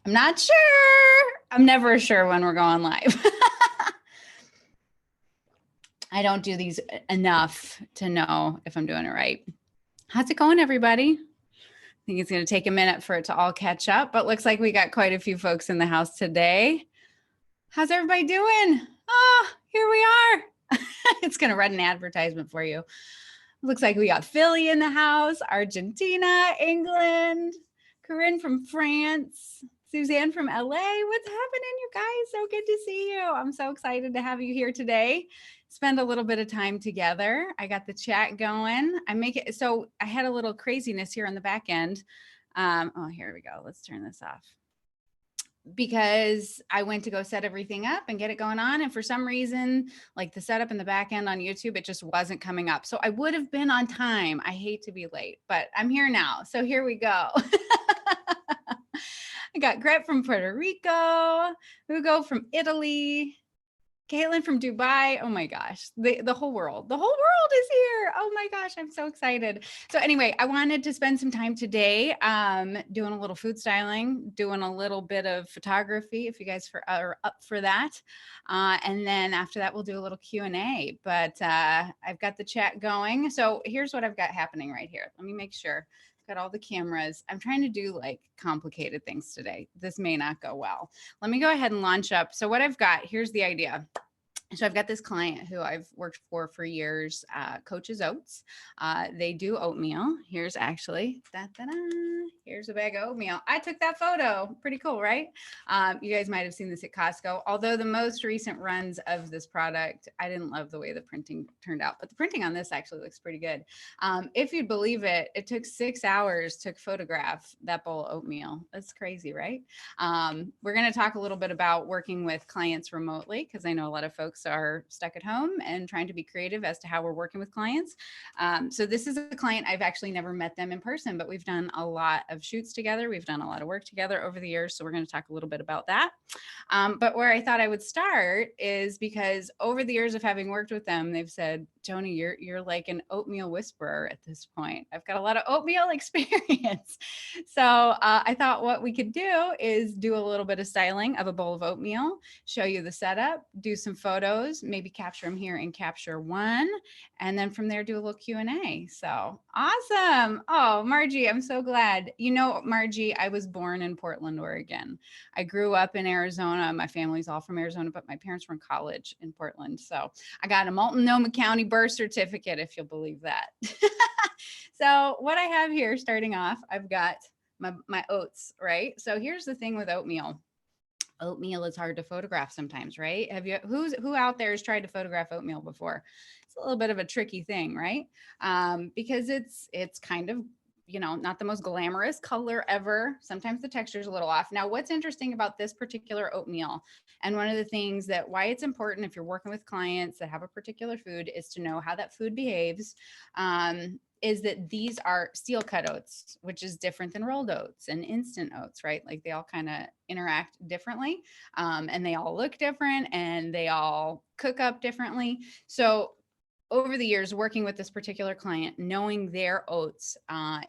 I'm not sure. I'm never sure when we're going live. I don't do these enough to know if I'm doing it right. How's it going, everybody? I think it's going to take a minute for it to all catch up, but looks like we got quite a few folks in the house today. How's everybody doing? Oh, here we are. It's going to run an advertisement for you. Looks like we got Philly in the house, Argentina, England, Corinne from France, Suzanne from LA. What's happening, you guys? So good to see you. I'm so excited to have you here today. Spend a little bit of time together. I got the chat going. So I had a little craziness here on the back end. Oh, here we go. Let's turn this off. Because I went to go set everything up and get it going on. And for some reason, like the setup in the back end on YouTube, it just wasn't coming up. So I would have been on time. I hate to be late, but I'm here now. So here we go. I got Gret from Puerto Rico, Hugo from Italy, Caitlin from Dubai. Oh my gosh, the whole world is here. Oh my gosh, I'm so excited. So anyway, I wanted to spend some time today doing a little food styling, doing a little bit of photography, if you guys are up for that. And then after that, we'll do a little Q&A, but I've got the chat going. So here's what I've got happening right here. Let me make sure. Got all the cameras. I'm trying to do like complicated things today. This may not go well. Let me go ahead and launch up. So what I've got, here's the idea. So I've got this client who I've worked for years, Coach's Oats. They do oatmeal. Here's actually, here's a bag of oatmeal. I took that photo. Pretty cool, right? You guys might have seen this at Costco. Although the most recent runs of this product, I didn't love the way the printing turned out, but the printing on this actually looks pretty good. If you believe it, it took 6 hours to photograph that bowl of oatmeal. That's crazy, right? We're going to talk a little bit about working with clients remotely, because I know a lot of folks are stuck at home and trying to be creative as to how we're working with clients. So this is a client, I've actually never met them in person, but we've done a lot of shoots together. We've done a lot of work together over the years. So we're going to talk a little bit about that. But where I thought I would start is because over the years of having worked with them, they've said, Joni, you're like an oatmeal whisperer at this point. I've got a lot of oatmeal experience. So I thought what we could do is do a little bit of styling of a bowl of oatmeal, show you the setup, do some photos, maybe capture them here and capture one. And then from there, do a little Q&A. So awesome. Oh, Margie, I'm so glad. You know, Margie, I was born in Portland, Oregon. I grew up in Arizona. My family's all from Arizona, but my parents were in college in Portland. So I got a Multnomah County birth certificate, if you'll believe that. So what I have here, starting off, I've got my oats, right? So here's the thing with oatmeal. Oatmeal is hard to photograph sometimes, right? Who out there has tried to photograph oatmeal before? It's a little bit of a tricky thing, right? Because it's kind of, you know, not the most glamorous color ever. Sometimes the texture is a little off. Now, what's interesting about this particular oatmeal, and one of the things that why it's important if you're working with clients that have a particular food is to know how that food behaves. Is that these are steel cut oats, which is different than rolled oats and instant oats, right? Like they all kind of interact differently, and they all look different and they all cook up differently. So over the years working with this particular client, knowing their oats,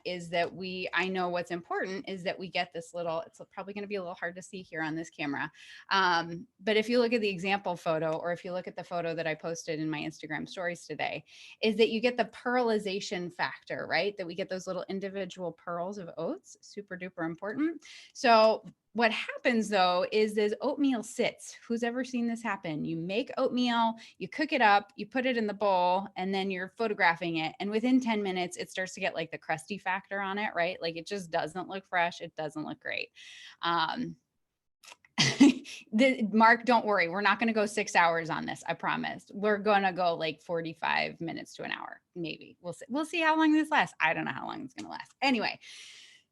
is that I know what's important is that we get this little, it's probably going to be a little hard to see here on this camera. But if you look at the example photo, or if you look at the photo that I posted in my Instagram stories today, is that you get the pearlization factor, right? That we get those little individual pearls of oats, super duper important. So what happens though is this oatmeal sits. Who's ever seen this happen? You make oatmeal, you cook it up, you put it in the bowl, and then you're photographing it. And within 10 minutes, it starts to get like the crusty factor on it, right? Like it just doesn't look fresh. It doesn't look great. Mark, don't worry. We're not going to go 6 hours on this. I promise. We're going to go like 45 minutes to an hour. Maybe we'll see how long this lasts. I don't know how long it's going to last. Anyway.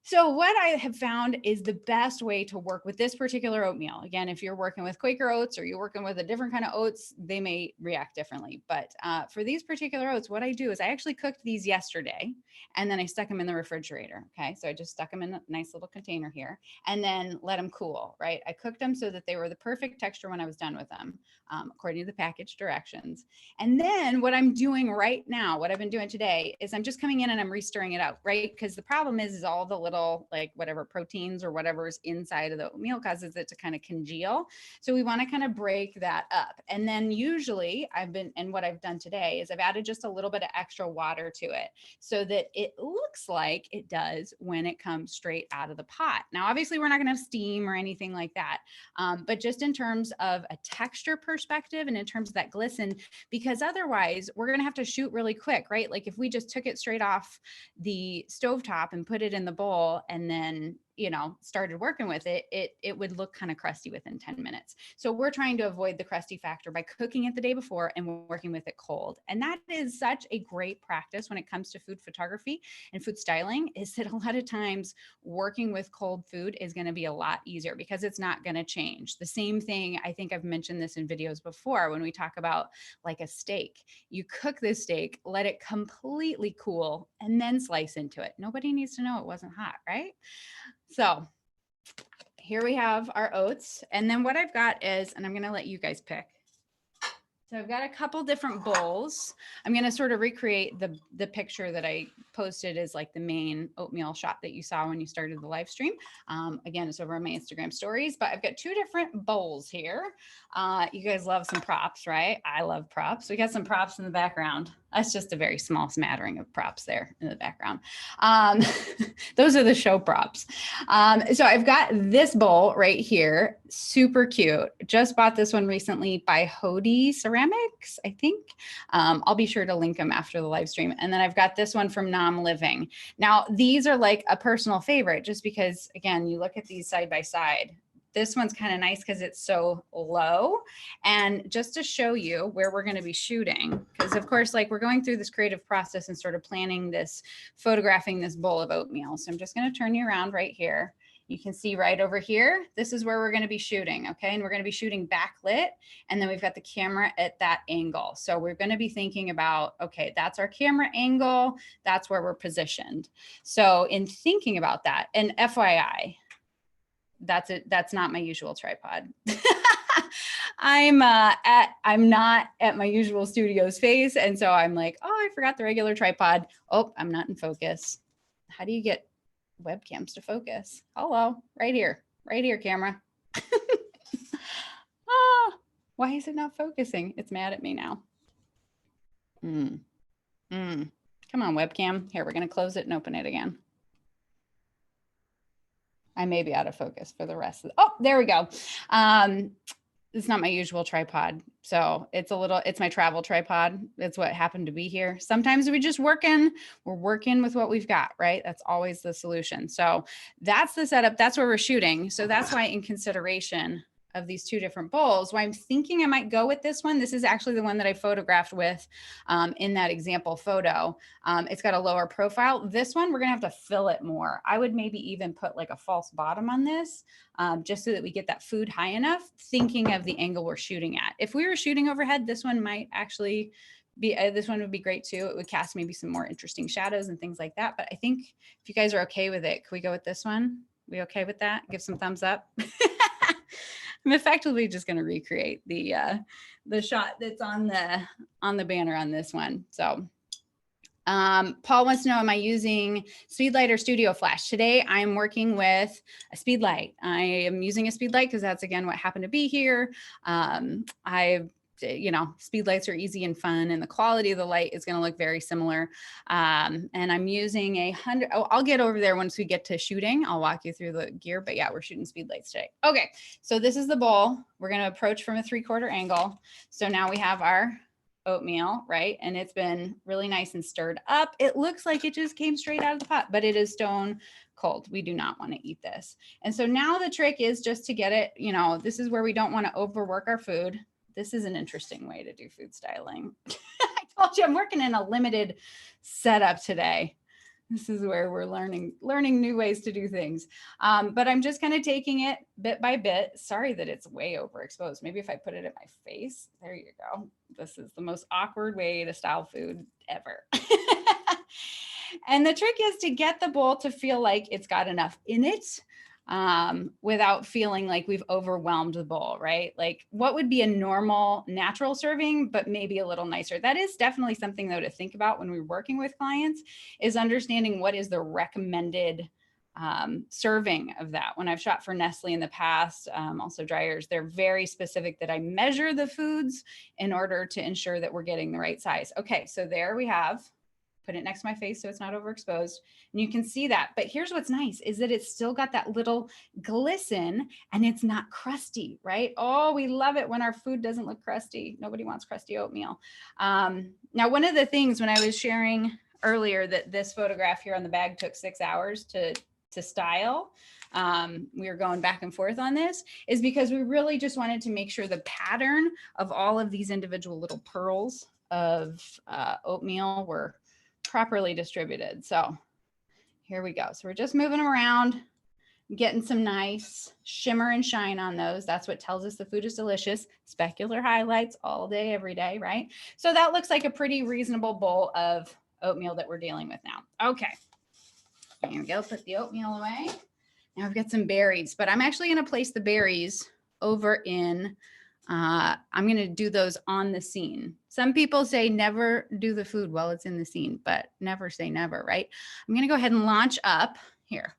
So what I have found is the best way to work with this particular oatmeal. Again, if you're working with Quaker oats or you're working with a different kind of oats, they may react differently. But for these particular oats, what I do is I actually cooked these yesterday and then I stuck them in the refrigerator. Okay. So I just stuck them in a nice little container here and then let them cool, right? I cooked them so that they were the perfect texture when I was done with them, according to the package directions. And then what I'm doing right now, what I've been doing today is I'm just coming in and I'm restirring it out, right? Because the problem is all the little little like whatever proteins or whatever's inside of the oatmeal causes it to kind of congeal. So we want to kind of break that up. And then usually what I've done today is I've added just a little bit of extra water to it so that it looks like it does when it comes straight out of the pot. Now, obviously we're not going to have steam or anything like that. But just in terms of a texture perspective and in terms of that glisten, because otherwise we're going to have to shoot really quick, right? Like if we just took it straight off the stovetop and put it in the bowl and then, you know, started working with it, it would look kind of crusty within 10 minutes. So we're trying to avoid the crusty factor by cooking it the day before and working with it cold. And that is such a great practice when it comes to food photography and food styling, is that a lot of times working with cold food is going to be a lot easier because it's not going to change. The same thing, I think I've mentioned this in videos before when we talk about like a steak. You cook this steak, let it completely cool, and then slice into it. Nobody needs to know it wasn't hot, right? So here we have our oats. And then what I've got is, and I'm going to let you guys pick. So I've got a couple different bowls. I'm going to sort of recreate the picture that I posted as like the main oatmeal shot that you saw when you started the live stream. Again, it's over on my Instagram stories, but I've got two different bowls here. You guys love some props, right? I love props. We got some props in the background. That's just a very small smattering of props there in the background. Those are the show props. So I've got this bowl right here, super cute. Just bought this one recently by Hody Ceramics, I think. I'll be sure to link them after the live stream. And then I've got this one from Nom Living. Now, these are like a personal favorite just because, again, you look at these side by side. This one's kind of nice because it's so low. And just to show you where we're going to be shooting, because of course, like we're going through this creative process and sort of planning this, photographing this bowl of oatmeal. So I'm just going to turn you around right here. You can see right over here, this is where we're going to be shooting. Okay. And we're going to be shooting backlit. And then we've got the camera at that angle. So we're going to be thinking about, okay, that's our camera angle. That's where we're positioned. So in thinking about that, and FYI, that's it. That's not my usual tripod. I'm not at my usual studio space. And so I'm like, oh, I forgot the regular tripod. Oh, I'm not in focus. How do you get webcams to focus? Hello, right here, camera. Why is it not focusing? It's mad at me now. Come on, webcam. Here, we're going to close it and open it again. I may be out of focus for the rest of the, oh, there we go. It's not my usual tripod. So it's my travel tripod. It's what happened to be here. Sometimes we're working with what we've got, right? That's always the solution. So that's the setup. That's where we're shooting. So that's why in consideration of these two different bowls, why I'm thinking I might go with this one. This is actually the one that I photographed with in that example photo. It's got a lower profile. This one, we're gonna have to fill it more. I would maybe even put like a false bottom on this just so that we get that food high enough, thinking of the angle we're shooting at. If we were shooting overhead, this one might actually be, this one would be great too. It would cast maybe some more interesting shadows and things like that. But I think if you guys are okay with it, can we go with this one? We okay with that? Give some thumbs up. I'm effectively just going to recreate the shot that's on the banner on this one. So Paul wants to know, am I using Speedlight or Studio Flash? Today I'm working with a Speedlight. I am using a Speedlight because that's again what happened to be here. Speed lights are easy and fun, and the quality of the light is going to look very similar. And I'm using I'll get over there once we get to shooting. I'll walk you through the gear, but yeah, we're shooting speed lights today. Okay. So this is the bowl. We're going to approach from a 3/4 angle. So now we have our oatmeal, right? And it's been really nice and stirred up. It looks like it just came straight out of the pot, but it is stone cold. We do not want to eat this. And so now the trick is just to get it, this is where we don't want to overwork our food. This is an interesting way to do food styling. I told you I'm working in a limited setup today. This is where we're learning new ways to do things. But I'm just kind of taking it bit by bit. Sorry that it's way overexposed. Maybe if I put it at my face, there you go. This is the most awkward way to style food ever. And the trick is to get the bowl to feel like it's got enough in it without feeling like we've overwhelmed the bowl, right? Like what would be a normal natural serving, but maybe a little nicer. That is definitely something though to think about when we're working with clients, is understanding what is the recommended serving of that. When I've shot for Nestle in the past, also dryers, they're very specific that I measure the foods in order to ensure that we're getting the right size. Okay, so there we have, put it next to my face so it's not overexposed. And you can see that. But here's what's nice is that it's still got that little glisten and it's not crusty, right? Oh, we love it when our food doesn't look crusty. Nobody wants crusty oatmeal. Now, one of the things when I was sharing earlier that this photograph here on the bag took 6 hours to style, we were going back and forth on this, is because we really just wanted to make sure the pattern of all of these individual little pearls of oatmeal were properly distributed. So here we go. So we're just moving them around, getting some nice shimmer and shine on those. That's what tells us the food is delicious. Specular highlights all day, every day, right? So that looks like a pretty reasonable bowl of oatmeal that we're dealing with now. Okay. Here we go, put the oatmeal away. Now I've got some berries, but I'm actually gonna place the berries over in, I'm gonna do those on the scene. Some people say never do the food while it's in the scene, but never say never, right? I'm gonna go ahead and launch up here.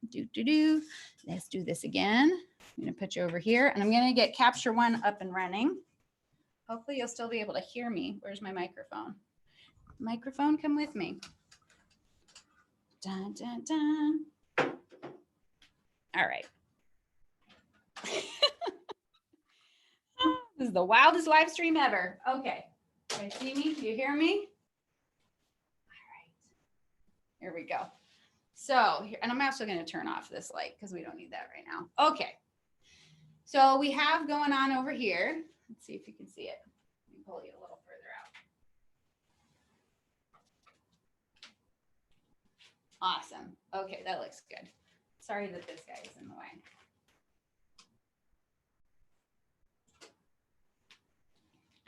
Let's do this again. I'm gonna put you over here and I'm gonna get capture one up and running. Hopefully you'll still be able to hear me. Where's my microphone? Microphone, come with me. Dun, dun, dun. All right. This is the wildest live stream ever. Okay. You guys see me? Do you hear me? All right. Here we go. So, and I'm also going to turn off this light because we don't need that right now. Okay. So we have going on over here. Let's see if you can see it. Let me pull you a little further out. Awesome. Okay, that looks good. Sorry that this guy is in the way.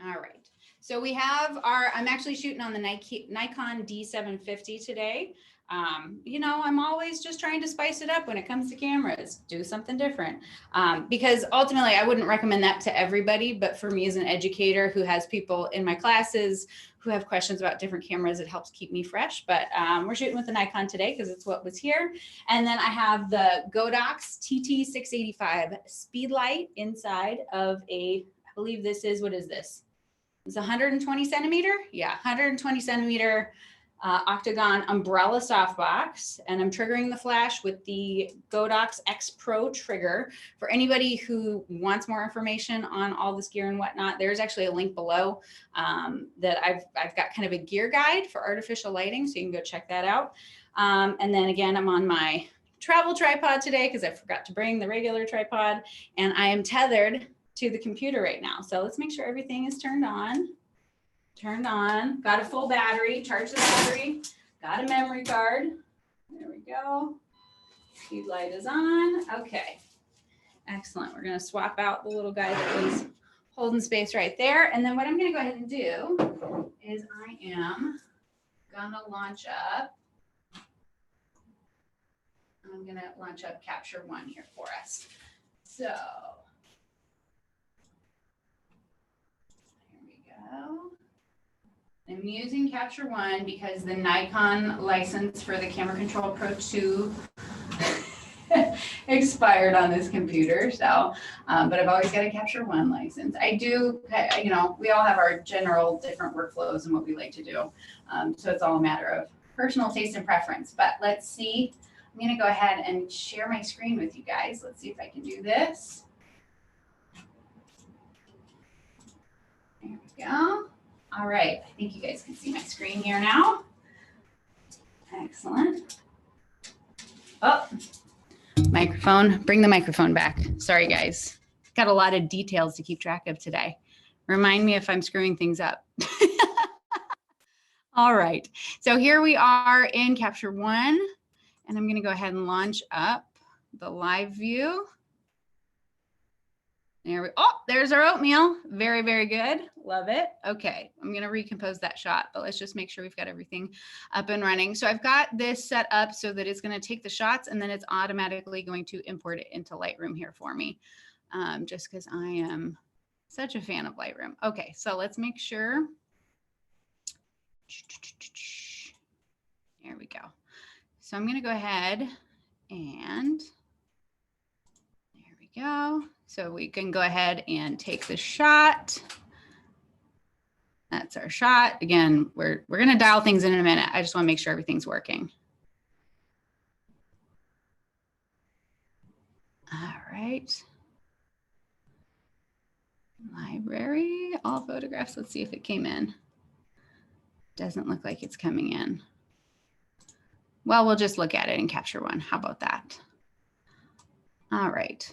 All right. So we have our, I'm actually shooting on the Nikon D750 today. You know, I'm always just trying to spice it up when it comes to cameras, do something different. Because ultimately I wouldn't recommend that to everybody, but for me as an educator who has people in my classes who have questions about different cameras, it helps keep me fresh. But we're shooting with the Nikon today because it's what was here. And then I have the Godox TT685 Speedlight inside of a, I believe this is, what is this? It's 120 centimeter. Yeah, 120 centimeter octagon umbrella softbox. And I'm triggering the flash with the Godox X Pro trigger. For anybody who wants more information on all this gear and whatnot, there's actually a link below that I've got kind of a gear guide for artificial lighting. So you can go check that out. And then again, I'm on my travel tripod today because I forgot to bring the regular tripod, and I am tethered to the computer right now. So let's make sure everything is turned on. Got a full battery, charge the battery, got a memory card. There we go. Speed light is on. Okay, excellent. We're gonna swap out the little guy that was holding space right there. And then what I'm gonna go ahead and do is I am gonna launch up. I'm gonna launch up Capture One here for us. So here we go. I'm using Capture One because the Nikon license for the Camera Control Pro 2 expired on this computer. So, but I've always got a Capture One license. I do, you know, we all have our general different workflows and what we like to do. So it's all a matter of personal taste and preference. But let's see. I'm going to go ahead and share my screen with you guys. Let's see if I can do this. There we go. All right, I think you guys can see my screen here now. Excellent. Oh, microphone, bring the microphone back. Sorry, guys. Got a lot of details to keep track of today. Remind me if I'm screwing things up. All right, so here we are in Capture One, and I'm gonna go ahead and launch up the live view. There we, oh, there's our oatmeal. Very, very good. Love it. Okay, I'm going to recompose that shot, but let's just make sure we've got everything up and running. So I've got this set up so that it's going to take the shots and then it's automatically going to import it into Lightroom here for me, just because I am such a fan of Lightroom. Okay, so let's make sure. There we go. So I'm going to go ahead And there we go. So we can go ahead and take the shot. That's our shot. Again, we're going to dial things in a minute. I just want to make sure everything's working. All right. Library, all photographs. Let's see if it came in. Doesn't look like it's coming in. Well, we'll just look at it and capture one. How about that? All right.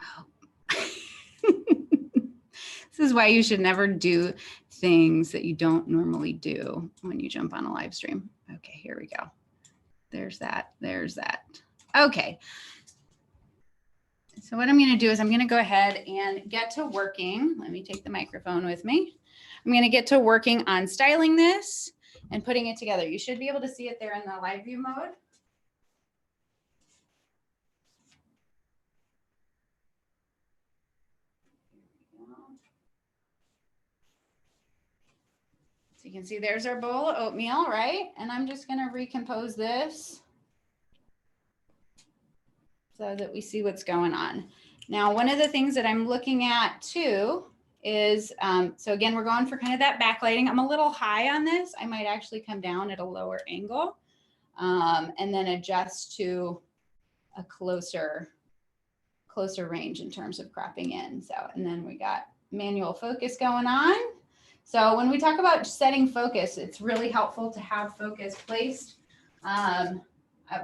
Oh. This is why you should never do things that you don't normally do when you jump on a live stream. Okay, here we go. There's that. There's that. Okay. So what I'm going to do is I'm going to go ahead and get to working. Let me take the microphone with me. I'm going to get to working on styling this and putting it together. You should be able to see it there in the live view mode. So you can see there's our bowl of oatmeal, right? And I'm just going to recompose this so that we see what's going on. Now, one of the things that I'm looking at too is, so again, we're going for kind of that backlighting. I'm a little high on this. I might actually come down at a lower angle and then adjust to a closer range in terms of cropping in. So, and then we got manual focus going on. So when we talk about setting focus, it's really helpful to have focus placed.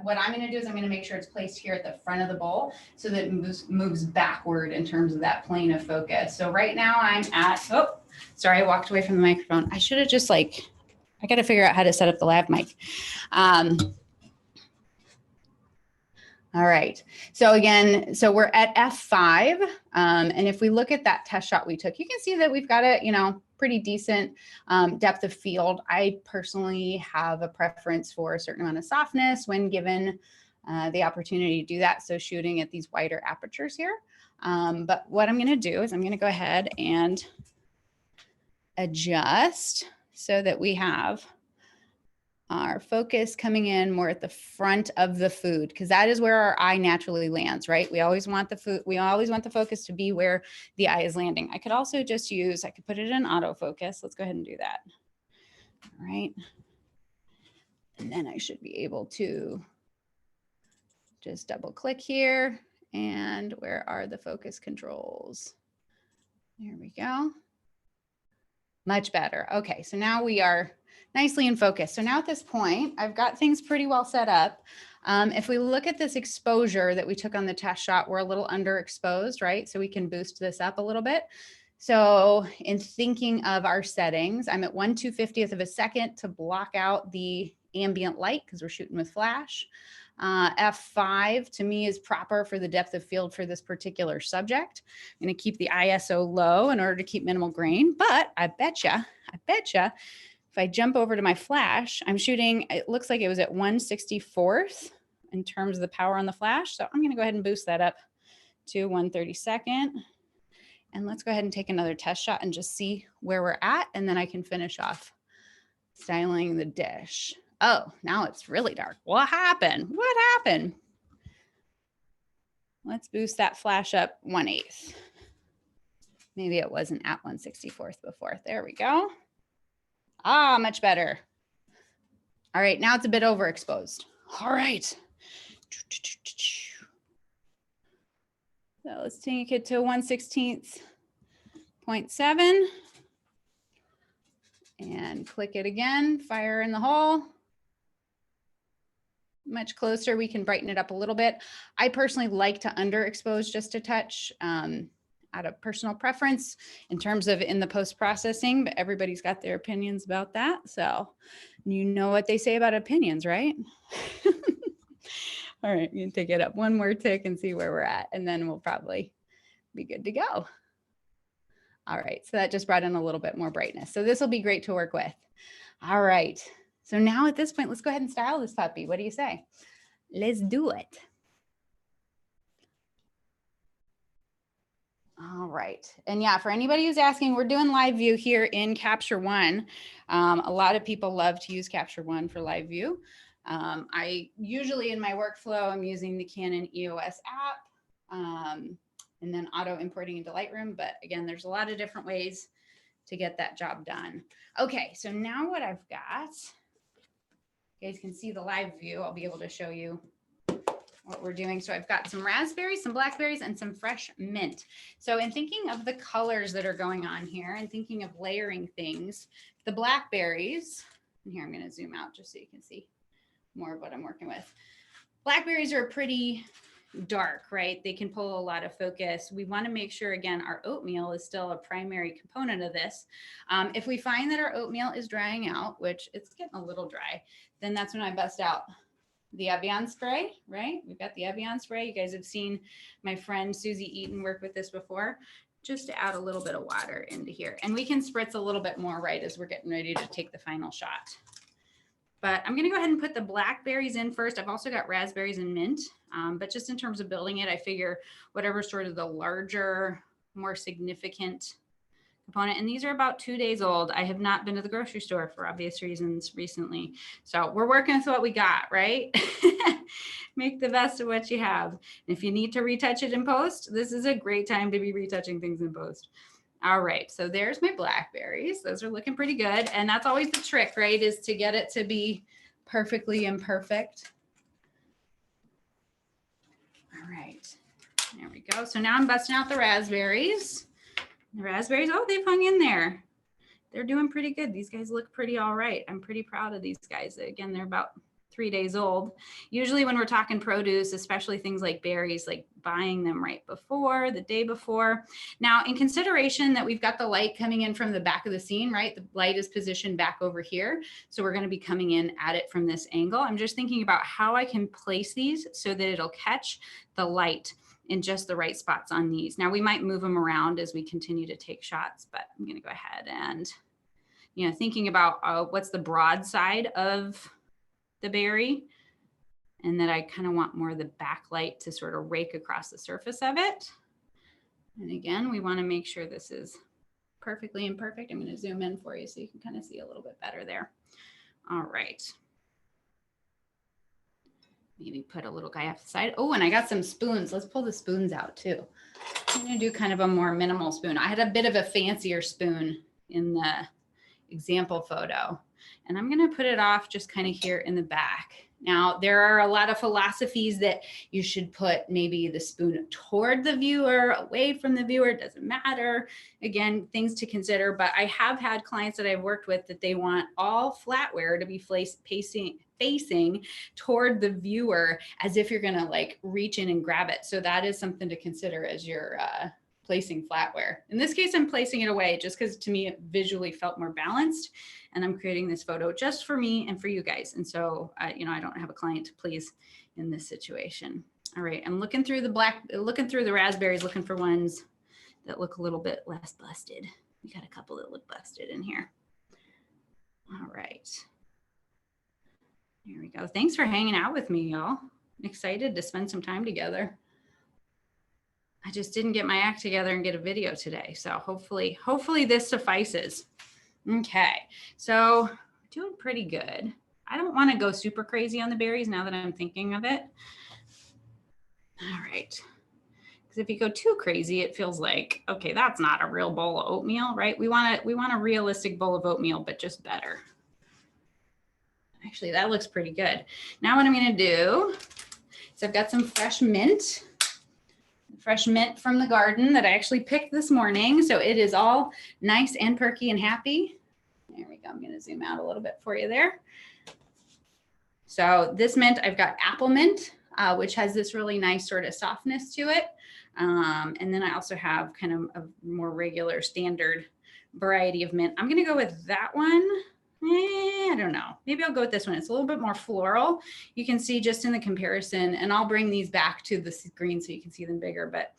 What I'm going to do is I'm going to make sure it's placed here at the front of the bowl so that it moves backward in terms of that plane of focus. So right now I'm at, oh, sorry, I walked away from the microphone. I should have just I got to figure out how to set up the lav mic. All right. So again, so we're at F5. And if we look at that test shot we took, you can see that we've got a, pretty decent depth of field. I personally have a preference for a certain amount of softness when given the opportunity to do that. So shooting at these wider apertures here. But what I'm going to do is I'm going to go ahead and adjust so that we have our focus coming in more at the front of the food, because that is where our eye naturally lands, right? We always want the food, we always want the focus to be where the eye is landing. I could also just use, I could put it in autofocus. Let's go ahead and do that. All right. And then I should be able to just double click here. And where are the focus controls? There we go. Much better. Okay, so now we are nicely in focus. So now at this point, I've got things pretty well set up. If we look at this exposure that we took on the test shot, we're a little underexposed, right? So we can boost this up a little bit. So in thinking of our settings, I'm at 1/250th of a second to block out the ambient light because we're shooting with flash. F5 to me is proper for the depth of field for this particular subject. I'm going to keep the ISO low in order to keep minimal grain, but I betcha, if I jump over to my flash, I'm shooting, it looks like it was at 1/64th in terms of the power on the flash. So I'm going to go ahead and boost that up to 1/32nd. And let's go ahead and take another test shot and just see where we're at. And then I can finish off styling the dish. Oh, now it's really dark. What happened? What happened? Let's boost that flash up 1/8. Maybe it wasn't at 1/64th before. There we go. Ah, much better. All right, now it's a bit overexposed. All right. So let's take it to 1/16.7 and click it again, fire in the hole. Much closer, we can brighten it up a little bit. I personally like to underexpose just a touch out of personal preference in terms of in the post-processing, but everybody's got their opinions about that. So you know what they say about opinions, right? All right, you can take it up one more tick and see where we're at, and then we'll probably be good to go. All right, so that just brought in a little bit more brightness. So this will be great to work with. All right, so now at this point, let's go ahead and style this puppy. What do you say? Let's do it. All right. And yeah, for anybody who's asking, we're doing live view here in Capture One. A lot of people love to use Capture One for live view. I usually in my workflow, I'm using the Canon EOS app and then auto importing into Lightroom. But again, there's a lot of different ways to get that job done. Okay, so now what I've got, you guys can see the live view. I'll be able to show you what we're doing. So I've got some raspberries, some blackberries, and some fresh mint. So in thinking of the colors that are going on here and thinking of layering things, the blackberries, and here I'm going to zoom out just so you can see more of what I'm working with. Blackberries are pretty dark, right? They can pull a lot of focus. We want to make sure, again, our oatmeal is still a primary component of this. If we find that our oatmeal is drying out, which it's getting a little dry, then that's when I bust out the Evian spray, right? We've got the Evian spray. You guys have seen my friend Susie Eaton work with this before. Just to add a little bit of water into here. And we can spritz a little bit more, right, as we're getting ready to take the final shot. But I'm going to go ahead and put the blackberries in first. I've also got raspberries and mint. But just in terms of building it, I figure whatever sort of the larger, more significant component. And these are about 2 days old. I have not been to the grocery store for obvious reasons recently. So we're working with what we got, right? Make the best of what you have. And if you need to retouch it in post, this is a great time to be retouching things in post. All right, so there's my blackberries. Those are looking pretty good. And that's always the trick, right, is to get it to be perfectly imperfect. All right, there we go. So now I'm busting out the raspberries. The raspberries, oh, they've hung in there. They're doing pretty good. These guys look pretty all right. I'm pretty proud of these guys. Again, they're about 3 days old. Usually when we're talking produce, especially things like berries, like buying them right before, the day before. Now, in consideration that we've got the light coming in from the back of the scene, right? The light is positioned back over here. So we're going to be coming in at it from this angle. I'm just thinking about how I can place these so that it'll catch the light in just the right spots on these. Now we might move them around as we continue to take shots, but I'm going to go ahead and, you know, thinking about what's the broad side of the berry, and that I kind of want more of the backlight to sort of rake across the surface of it. And again, we want to make sure this is perfectly imperfect. I'm going to zoom in for you so you can kind of see a little bit better there. All right. Maybe put a little guy off the side. Oh, and I got some spoons. Let's pull the spoons out too. I'm going to do kind of a more minimal spoon. I had a bit of a fancier spoon in the example photo, and I'm going to put it off just kind of here in the back. Now, there are a lot of philosophies that you should put maybe the spoon toward the viewer, away from the viewer. It doesn't matter. Again, things to consider, but I have had clients that I've worked with that they want all flatware to be facing toward the viewer as if you're going to like reach in and grab it. So that is something to consider as you're placing flatware. In this case, I'm placing it away just because to me, it visually felt more balanced, and I'm creating this photo just for me and for you guys. And so, you know, I don't have a client to please in this situation. All right. I'm looking through the raspberries, looking for ones that look a little bit less busted. We got a couple that look busted in here. All right. Here we go. Thanks for hanging out with me, y'all. I'm excited to spend some time together. I just didn't get my act together and get a video today. So hopefully this suffices. Okay, so doing pretty good. I don't want to go super crazy on the berries now that I'm thinking of it. All right. Because if you go too crazy, it feels like, okay, that's not a real bowl of oatmeal, right? We want a realistic bowl of oatmeal, but just better. Actually, that looks pretty good. Now what I'm going to do is I've got some fresh mint from the garden that I actually picked this morning. So it is all nice and perky and happy. There we go. I'm going to zoom out a little bit for you there. So this mint, I've got apple mint, which has this really nice sort of softness to it. And then I also have kind of a more regular standard variety of mint. I'm going to go with that one. I don't know. Maybe I'll go with this one. It's a little bit more floral. You can see just in the comparison, and I'll bring these back to the screen so you can see them bigger. But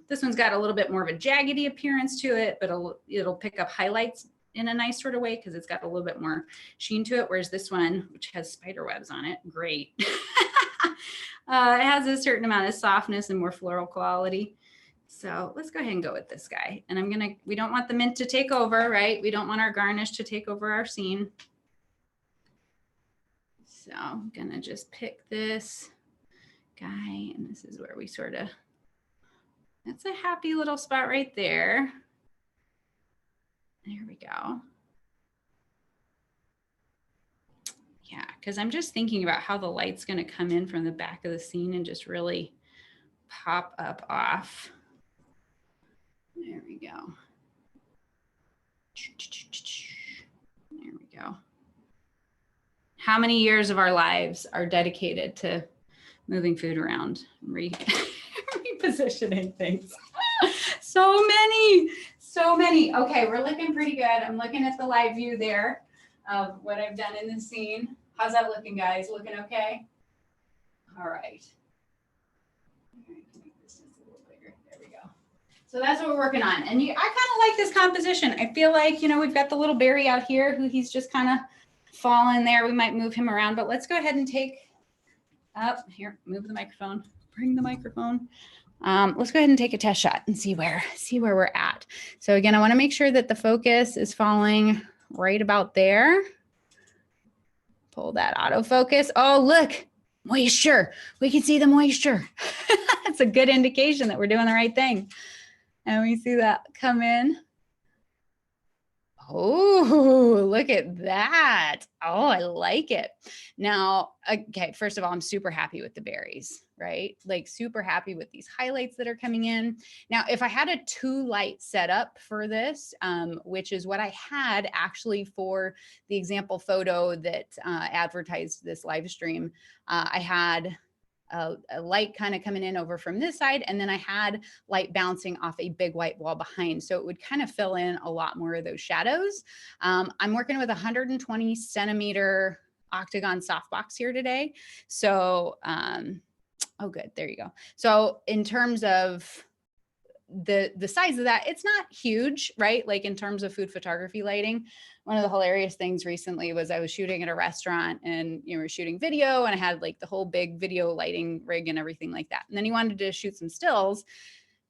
this one's got a little bit more of a jaggedy appearance to it, but it'll pick up highlights in a nice sort of way because it's got a little bit more sheen to it. Whereas this one, which has spider webs on it, great. It has a certain amount of softness and more floral quality. So let's go ahead and go with this guy. And we don't want the mint to take over, right? We don't want our garnish to take over our scene. So So I'm gonna just pick this guy, and this is where we sort of, that's a happy little spot right there. There we go. Yeah, because I'm just thinking about how the light's going to come in from the back of the scene and just really pop up off. There we go. There we go. How many years of our lives are dedicated to moving food around, repositioning things? So many, so many. Okay, we're looking pretty good. I'm looking at the live view there of what I've done in the scene. How's that looking, guys? Looking okay? All right. Make this just a little bigger. There we go. So that's what we're working on. And I kind of like this composition. I feel like, we've got the little Barry out here who he's just kind of fallen there. We might move him around, but let's go ahead and take up here, move the microphone, bring the microphone. Let's go ahead and take a test shot and see where we're at. So again, I want to make sure that the focus is falling right about there. Pull that autofocus. Oh, look, moisture. We can see the moisture. That's a good indication that we're doing the right thing. And we see that come in. Oh, look at that. Oh, I like it. Now, okay, first of all, I'm super happy with the berries, right? Like super happy with these highlights that are coming in. Now, if I had a 2-light setup for this, which is what I had actually for the example photo that advertised this live stream, I had a light kind of coming in over from this side, and then I had light bouncing off a big white wall behind. So it would kind of fill in a lot more of those shadows. I'm working with 120 centimeter octagon softbox here today. So, oh good, there you go. So in terms of the size of that, it's not huge, right? Like in terms of food photography lighting. One of the hilarious things recently was I was shooting at a restaurant and we were shooting video, and I had like the whole big video lighting rig and everything like that. And then he wanted to shoot some stills,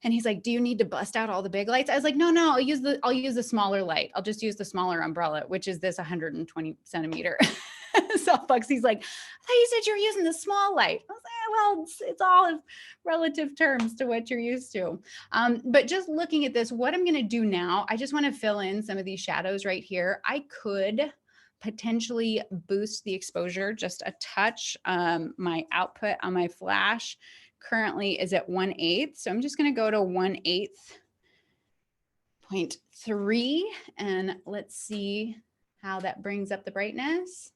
and he's like, do you need to bust out all the big lights? I was like, no, I'll use the smaller light. I'll just use the smaller umbrella, which is this 120 centimeter softbox. He's like, I thought you said you were using the small light. I was like, well, it's all relative terms to what you're used to. But just looking at this, what I'm going to do now, I just want to fill in some of these shadows right here. I could potentially boost the exposure just a touch. My output on my flash currently is at 1/8. So I'm just going to go to 1/8.3, and let's see how that brings up the brightness.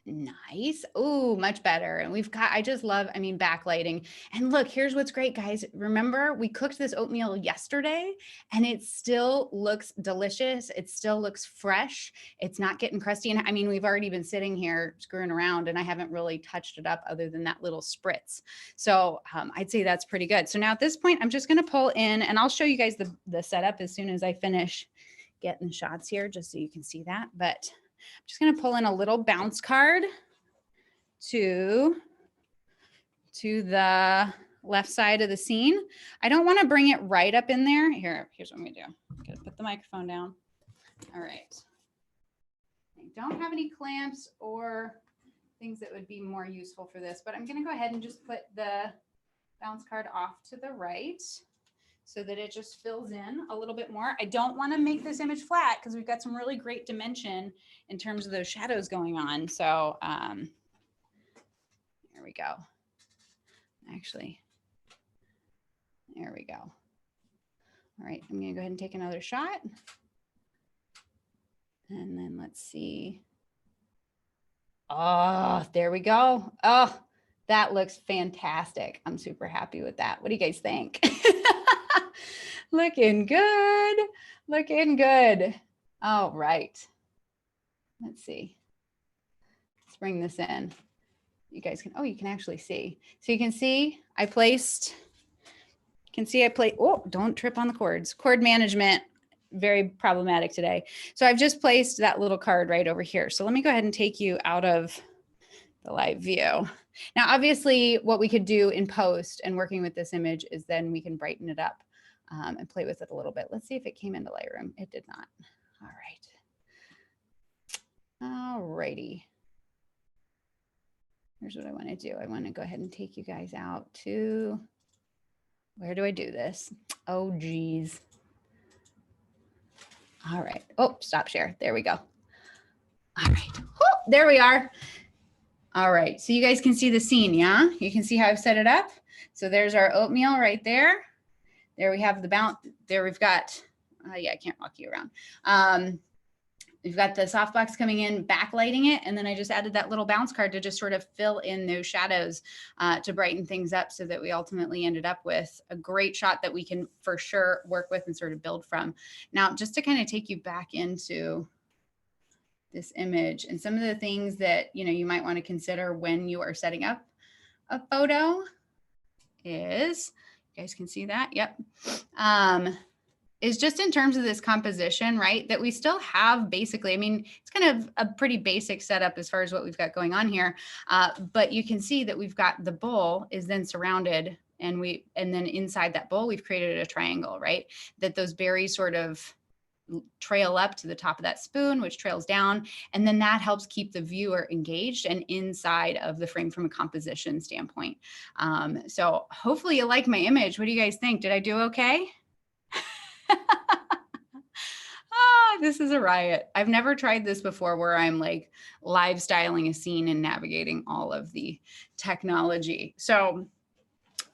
Nice. Oh, much better. And I just love, backlighting. And look, here's what's great, guys. Remember, we cooked this oatmeal yesterday and it still looks delicious. It still looks fresh. It's not getting crusty. And we've already been sitting here screwing around and I haven't really touched it up other than that little spritz. So I'd say that's pretty good. So now at this point, I'm just going to pull in, and I'll show you guys the setup as soon as I finish getting the shots here, just so you can see that. But I'm just going to pull in a little bounce card to the left side of the scene. I don't want to bring it right up in there. Here's what I'm going to do. I'm going to put the microphone down. All right. I don't have any clamps or things that would be more useful for this, but I'm going to go ahead and just put the bounce card off to the right so that it just fills in a little bit more. I don't want to make this image flat because we've got some really great dimension in terms of those shadows going on. So there we go. Actually, there we go. All right, I'm going to go ahead and take another shot. And then let's see. Oh, there we go. Oh, that looks fantastic. I'm super happy with that. What do you guys think? Looking good. Looking good. All right. Let's see. Let's bring this in. You guys can, you can actually see. So you can see I placed, oh, don't trip on the cords. Cord management, very problematic today. So I've just placed that little card right over here. So let me go ahead and take you out of the live view. Now, obviously what we could do in post and working with this image is then we can brighten it up and play with it a little bit. Let's see if it came into Lightroom. It did not. All right. All righty. here's what I want to do. I want to go ahead and take you guys out to, where do I do this? Oh, geez. All right. Oh, stop share. There we go. All right. Oh, there we are. All right. So you guys can see the scene, yeah? You can see how I've set it up. So there's our oatmeal right there. There we have the bounce. There we've got, yeah, I can't walk you around. We've got the softbox coming in, backlighting it, and then I just added that little bounce card to just sort of fill in those shadows to brighten things up, so that we ultimately ended up with a great shot that we can for sure work with and sort of build from. Now, just to kind of take you back into this image and some of the things that you might want to consider when you are setting up a photo is, you guys can see that, yep. Is just in terms of this composition, right? That we still have basically, I mean, it's kind of a pretty basic setup as far as what we've got going on here. But you can see that we've got the bowl is then surrounded, and then inside that bowl, we've created a triangle, right? That those berries sort of trail up to the top of that spoon, which trails down. And then that helps keep the viewer engaged and inside of the frame from a composition standpoint. So hopefully you like my image. What do you guys think? Did I do okay? This is a riot. I've never tried this before, where I'm like live styling a scene and navigating all of the technology. So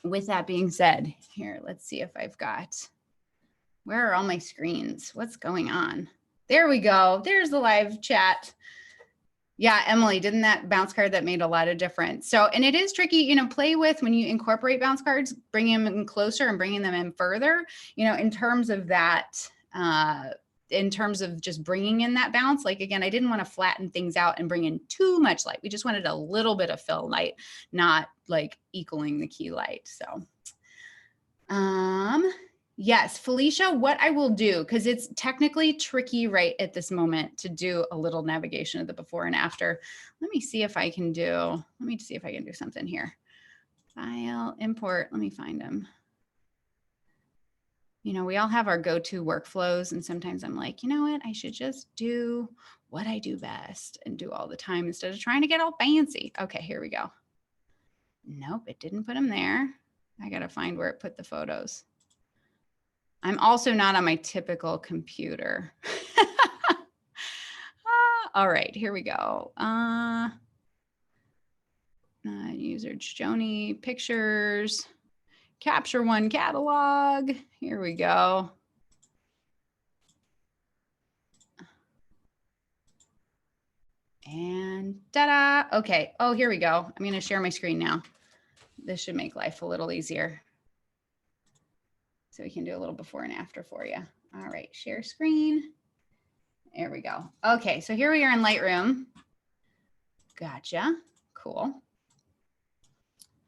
with that being said, here, let's see if I've got, where are all my screens? What's going on? There we go. There's the live chat. Yeah, Emily, didn't that bounce card, that made a lot of difference. So, and it is tricky, play with when you incorporate bounce cards, bringing them in closer and bringing them in further, in terms of that, in terms of just bringing in that bounce. Like, again, I didn't want to flatten things out and bring in too much light. We just wanted a little bit of fill light, not like equaling the key light. So, yes, Felicia, what I will do, because it's technically tricky right at this moment to do a little navigation of the before and after. Let me see if I can do something here. File, import, let me find them. We all have our go-to workflows, and sometimes I'm like, you know what, I should just do what I do best and do all the time instead of trying to get all fancy. Okay, here we go. Nope, it didn't put them there. I got to find where it put the photos. I'm also not on my typical computer. All right, here we go. User Joni, pictures, capture one catalog. Here we go. And ta-da. Okay. Oh, here we go. I'm going to share my screen now. This should make life a little easier. So we can do a little before and after for you. All right, share screen. There we go. Okay, so here we are in Lightroom. Gotcha. Cool.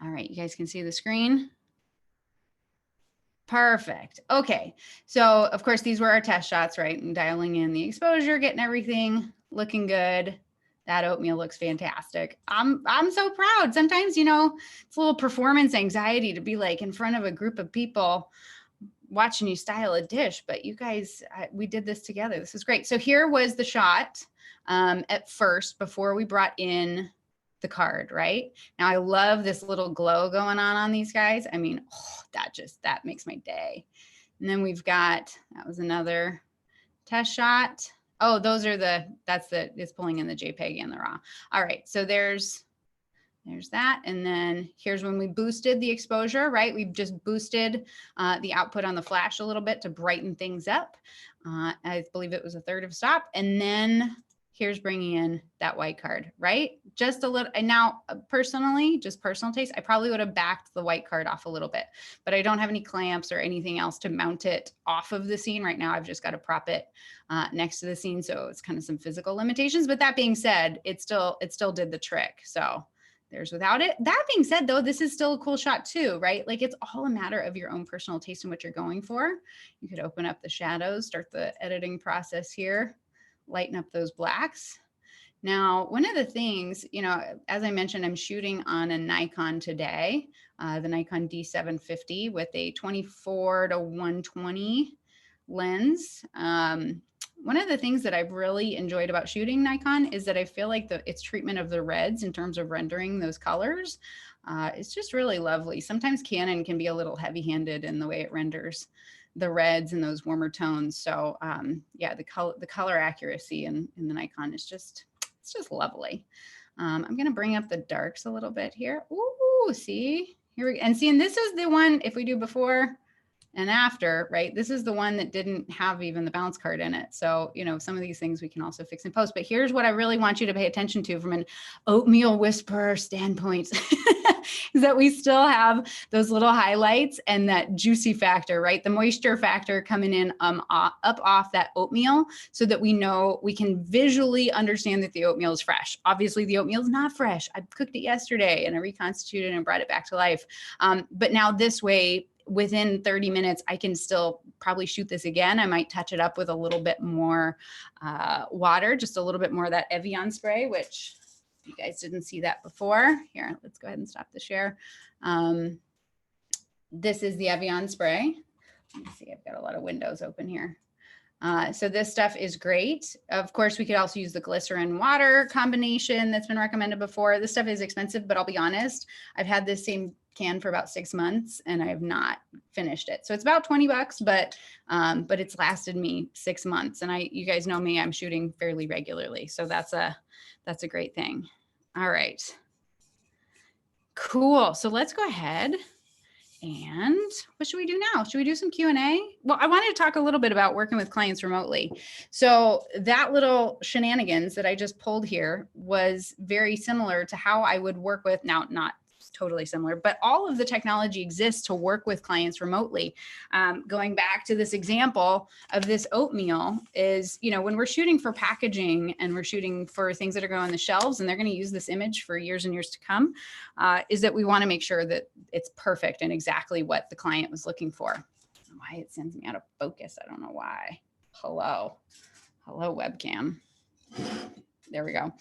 All right, you guys can see the screen. Perfect. Okay, so of course these were our test shots, right? And dialing in the exposure, getting everything looking good. That oatmeal looks fantastic. I'm so proud. Sometimes, it's a little performance anxiety to be like in front of a group of people watching you style a dish, but you guys, we did this together. This is great. So here was the shot at first before we brought in the card, right? Now I love this little glow going on these guys. I mean, that makes my day. And then we've got, that was another test shot. Oh, it's pulling in the JPEG and the RAW. All right, so there's that. And then here's when we boosted the exposure, right? We've just boosted the output on the flash a little bit to brighten things up. I believe it was a third of a stop. And then here's bringing in that white card, right? Just a little. And now personally, just personal taste, I probably would have backed the white card off a little bit, but I don't have any clamps or anything else to mount it off of the scene right now. I've just got to prop it next to the scene. So it's kind of some physical limitations, but that being said, it still did the trick. So there's without it. That being said, though, this is still a cool shot too, right? Like, it's all a matter of your own personal taste and what you're going for. You could open up the shadows, start the editing process here, lighten up those blacks. Now, one of the things, as I mentioned, I'm shooting on a Nikon today, the Nikon D750 with a 24 to 120 lens. One of the things that I've really enjoyed about shooting Nikon is that I feel like its treatment of the reds in terms of rendering those colors, it's just really lovely. Sometimes Canon can be a little heavy-handed in the way it renders the reds and those warmer tones. So yeah, the color accuracy in the Nikon is just, it's just lovely. I'm gonna bring up the darks a little bit here. Ooh, see, here we go. And see, and this is the one, if we do before and after, right? This is the one that didn't have even the bounce card in it. So, you know, some of these things we can also fix in post, but here's what I really want you to pay attention to from an oatmeal whisperer standpoint is that we still have those little highlights and that juicy factor, right? The moisture factor coming in up off that oatmeal so that we know we can visually understand that the oatmeal is fresh. Obviously the oatmeal is not fresh. I cooked it yesterday and I reconstituted and brought it back to life. But now this way, within 30 minutes, I can still probably shoot this again. I might touch it up with a little bit more water, just a little bit more of that Evian spray, which you guys didn't see that before. Here, let's go ahead and stop the share. This is the Evian spray. Let me see, I've got a lot of windows open here. So this stuff is great. Of course, we could also use the glycerin water combination that's been recommended before. This stuff is expensive, but I'll be honest, I've had this same can for about 6 months and I have not finished it. So it's about 20 bucks, but it's lasted me 6 months. And you guys know me, I'm shooting fairly regularly. So that's a great thing. All right. Cool. So let's go ahead. And what should we do now? Should we do some Q&A? Well, I wanted to talk a little bit about working with clients remotely. So that little shenanigans that I just pulled here was very similar to how I would work with, now not totally similar, but all of the technology exists to work with clients remotely. Going back to this example of this oatmeal is, you know, when we're shooting for packaging and we're shooting for things that are going on the shelves and they're going to use this image for years and years to come, is that we want to make sure that it's perfect and exactly what the client was looking for. I don't know why it sends me out of focus. I don't know why. Hello, webcam. There we go.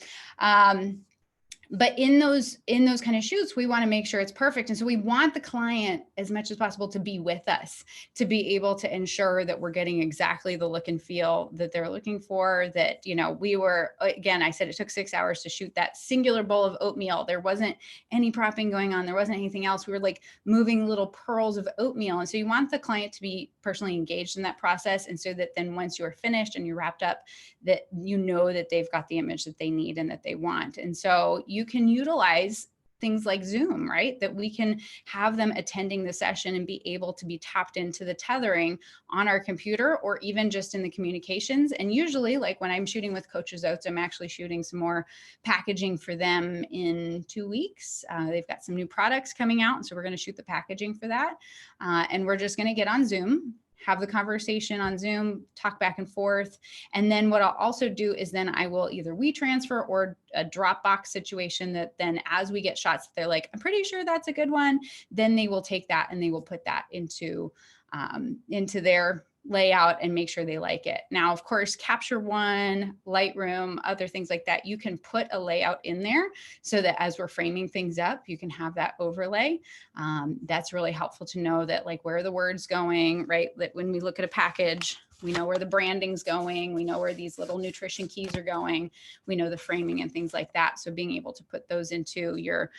But in those kind of shoots, we want to make sure it's perfect. And so we want the client as much as possible to be with us, to be able to ensure that we're getting exactly the look and feel that they're looking for, that, you know, we were, again, I said it took 6 hours to shoot that singular bowl of oatmeal. There wasn't any propping going on. There wasn't anything else. We were like moving little pearls of oatmeal. And so you want the client to be personally engaged in that process. And so that then once you're finished and you're wrapped up, that you know that they've got the image that they need and that they want. And so you can utilize things like Zoom, right? That we can have them attending the session and be able to be tapped into the tethering on our computer or even just in the communications. And usually, like when I'm shooting with Coaches Oats, I'm actually shooting some more packaging for them in 2 weeks. They've got some new products coming out. So we're going to shoot the packaging for that. And we're just going to get on Zoom, have the conversation on Zoom, talk back and forth. And then what I'll also do is then I will either WeTransfer or a Dropbox situation that then as we get shots, they're like, I'm pretty sure that's a good one. Then they will take that and they will put that into their layout and make sure they like it. Now, of course, Capture One, Lightroom, other things like that, you can put a layout in there so that as we're framing things up, you can have that overlay. That's really helpful to know that, like, where are the words going, right? That when we look at a package, we know where the branding's going. We know where these little nutrition keys are going. We know the framing and things like that. So being able to put those into your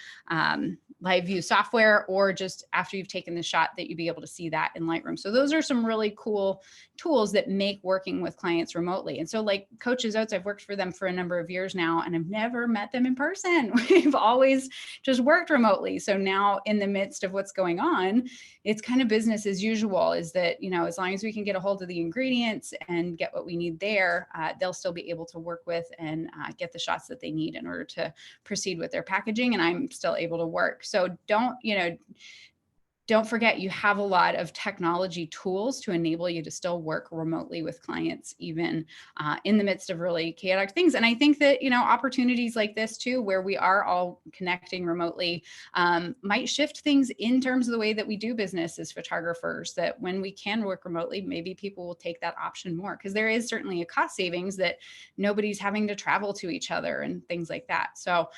live view software, or just after you've taken the shot, that you be able to see that in Lightroom. So those are some really cool tools that make working with clients remotely. And so like Coaches Oats, I've worked for them for a number of years now, and I've never met them in person. We've always just worked remotely. So now in the midst of what's going on, it's kind of business as usual, is that, you know, as long as we can get a hold of the ingredients and get what we need there, they'll still be able to work with and get the shots that they need in order to proceed with their packaging. And I'm still able to work. So don't forget, you have a lot of technology tools to enable you to still work remotely with clients, even in the midst of really chaotic things. And I think that, you know, opportunities like this too, where we are all connecting remotely, might shift things in terms of the way that we do business as photographers, that when we can work remotely, maybe people will take that option more, because there is certainly a cost savings that nobody's having to travel to each other and things like that. So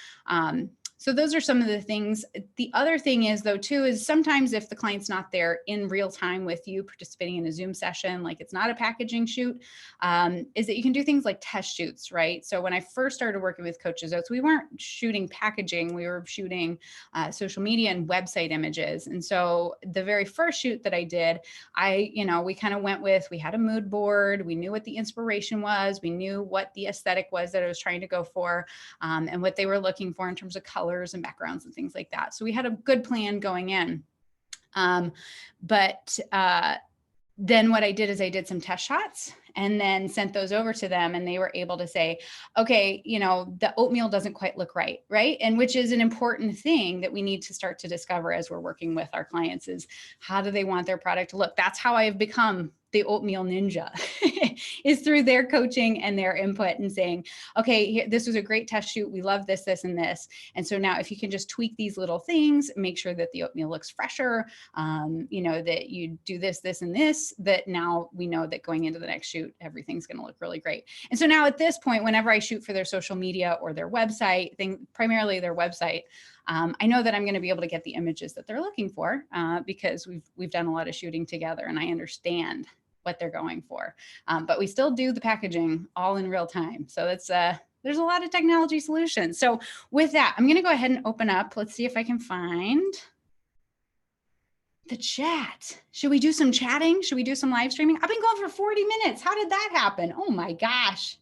So those are some of the things. The other thing is though too, is sometimes if the client's not there in real time with you participating in a Zoom session, like it's not a packaging shoot, is that you can do things like test shoots, right? So when I first started working with Coaches Oats, we weren't shooting packaging, we were shooting social media and website images. And so the very first shoot that I did, we kind of went with, we had a mood board, we knew what the inspiration was, we knew what the aesthetic was that I was trying to go for, and what they were looking for in terms of colors and backgrounds and things like that. So we had a good plan going in. Then what I did is I did some test shots and then sent those over to them, and they were able to say, okay, the oatmeal doesn't quite look right. Right. And which is an important thing that we need to start to discover as we're working with our clients is how do they want their product to look? That's how I have become the oatmeal ninja is through their coaching and their input and saying, okay, this was a great test shoot. We love this, this, and this. And so now if you can just tweak these little things, make sure that the oatmeal looks fresher, that you do this, this, and this, that now we know that going into the next shoot, everything's going to look really great. And so now at this point, whenever I shoot for their social media or their website, primarily their website, I know that I'm going to be able to get the images that they're looking for because we've done a lot of shooting together and I understand what they're going for. But we still do the packaging all in real time. So there's a lot of technology solutions. So with that, I'm going to go ahead and open up. Let's see if I can find the chat. Should we do some chatting? Should we do some live streaming? I've been going for 40 minutes. How did that happen? Oh my gosh.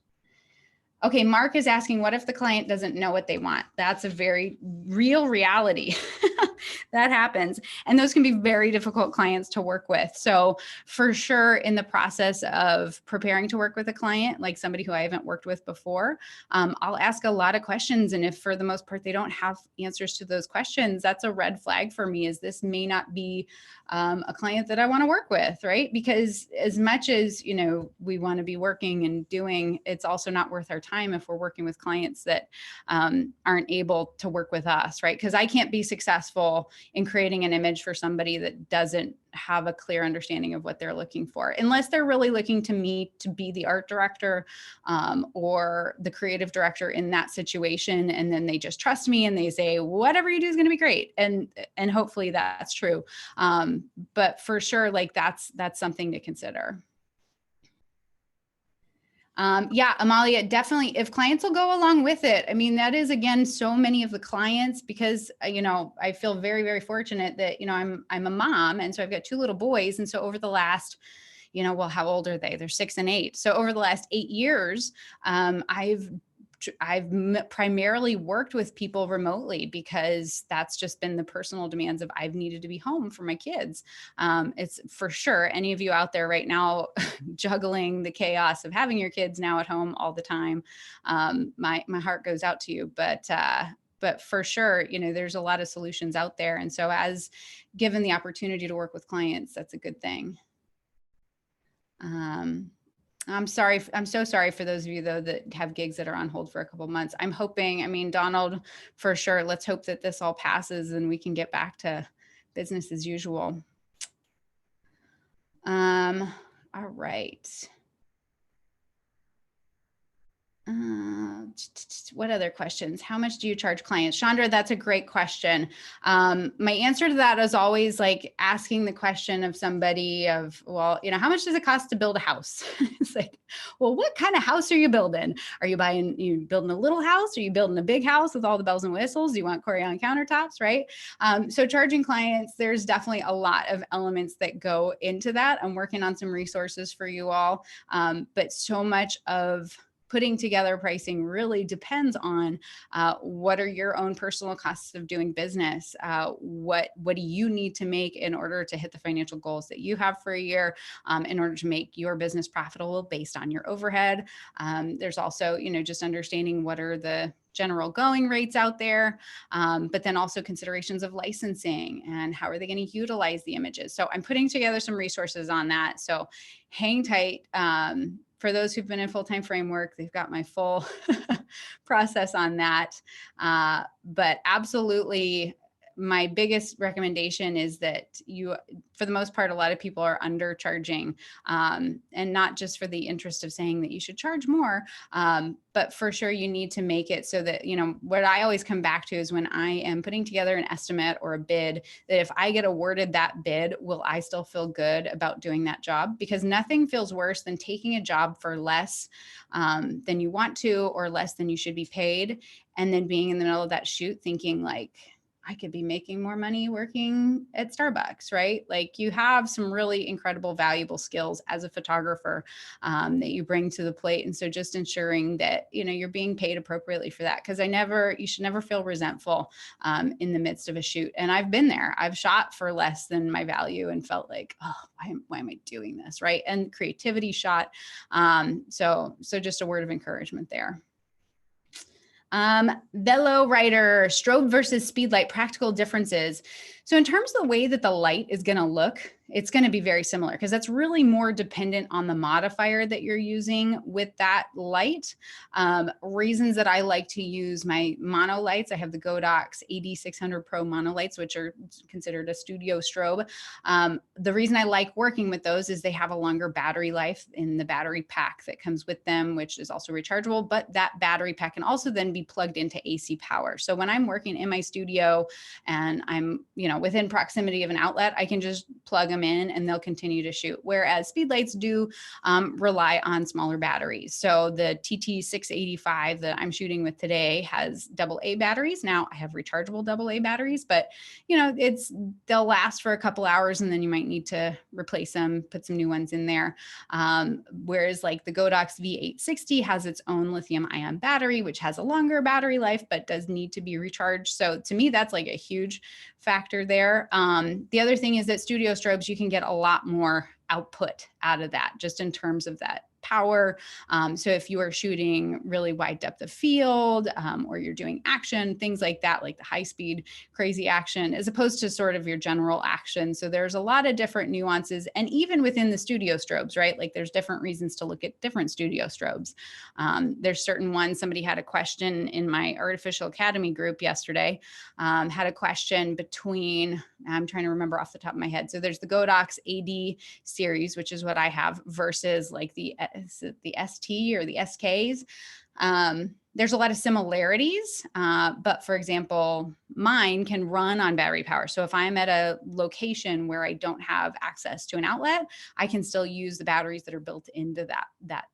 Okay, Mark is asking, what if the client doesn't know what they want? That's a very real reality. That happens. And those can be very difficult clients to work with. So for sure, in the process of preparing to work with a client, like somebody who I haven't worked with before, I'll ask a lot of questions. And if for the most part, they don't have answers to those questions, that's a red flag for me, is this may not be a client that I want to work with, right? Because as much as, we want to be working and doing, it's also not worth our time if we're working with clients that aren't able to work with us, right? Because I can't be successful in creating an image for somebody that doesn't have a clear understanding of what they're looking for, unless they're really looking to me to be the art director or the creative director in that situation. And then they just trust me and they say, whatever you do is going to be great. And hopefully that's true. But for sure, like that's something to consider. Yeah, Amalia, definitely. If clients will go along with it, I mean, that is, again, so many of the clients, because, I feel very, very fortunate that, I'm a mom. And so I've got 2 little boys. And so over the last, well, how old are they? They're 6 and 8. So over the last 8 years, I've primarily worked with people remotely because that's just been the personal demands of I've needed to be home for my kids. It's for sure any of you out there right now juggling the chaos of having your kids now at home all the time. My heart goes out to you, but for sure, there's a lot of solutions out there. And so as given the opportunity to work with clients, that's a good thing. I'm sorry. I'm so sorry for those of you, though, that have gigs that are on hold for a couple months. I'm hoping, Donald, for sure, let's hope that this all passes and we can get back to business as usual. All right. What other questions? How much do you charge clients? Chandra, that's a great question. My answer to that is always like asking the question of somebody of, well, how much does it cost to build a house? It's like, well, what kind of house are you building? Are you building a little house? Are you building a big house with all the bells and whistles? Do you want Corian countertops, right? So charging clients, there's definitely a lot of elements that go into that. I'm working on some resources for you all, but so much of putting together pricing really depends on what are your own personal costs of doing business. What do you need to make in order to hit the financial goals that you have for a year, in order to make your business profitable based on your overhead. There's also, just understanding what are the general going rates out there, but then also considerations of licensing and how are they going to utilize the images. So I'm putting together some resources on that. So hang tight. For those who've been in full-time framework, they've got my full process on that. But absolutely, my biggest recommendation is that you, for the most part, a lot of people are undercharging, and not just for the interest of saying that you should charge more, but for sure you need to make it so that, you know, what I always come back to is when I am putting together an estimate or a bid, that if I get awarded that bid, will I still feel good about doing that job? Because nothing feels worse than taking a job for less than you want to, or less than you should be paid, and then being in the middle of that shoot thinking like, I could be making more money working at Starbucks, right? Like, you have some really incredible, valuable skills as a photographer that you bring to the plate. And so just ensuring that, you know, you're being paid appropriately for that. Cause you should never feel resentful in the midst of a shoot. And I've been there. I've shot for less than my value and felt like, oh, why am I doing this? Right. And creativity shot. So just a word of encouragement there. Velo Rider, strobe versus speed light, practical differences. So in terms of the way that the light is going to look, it's going to be very similar, because that's really more dependent on the modifier that you're using with that light. Reasons that I like to use my mono lights, I have the Godox AD600 Pro mono lights, which are considered a studio strobe. The reason I like working with those is they have a longer battery life in the battery pack that comes with them, which is also rechargeable, but that battery pack can also then be plugged into AC power. So when I'm working in my studio and I'm, you know, within proximity of an outlet, I can just plug them in and they'll continue to shoot. Whereas speed lights do rely on smaller batteries. So the TT685 that I'm shooting with today has AA batteries. Now I have rechargeable AA batteries, but you know, they'll last for a couple hours and then you might need to replace them, put some new ones in there. Whereas like the Godox V860 has its own lithium ion battery, which has a longer battery life, but does need to be recharged. So to me, that's like a huge factor there. The other thing is that studio strobes, you can get a lot more output out of that, just in terms of that power. So if you are shooting really wide depth of field, or you're doing action, things like that, like the high speed, crazy action, as opposed to sort of your general action. So there's a lot of different nuances. And even within the studio strobes, right? Like there's different reasons to look at different studio strobes. There's certain ones. Somebody had a question in my Artificial Academy group yesterday, had a question between, I'm trying to remember off the top of my head. So there's the Godox AD series, which is what I have, versus like the ST or the SKs. There's a lot of similarities, but for example, mine can run on battery power. So if I'm at a location where I don't have access to an outlet, I can still use the batteries that are built into that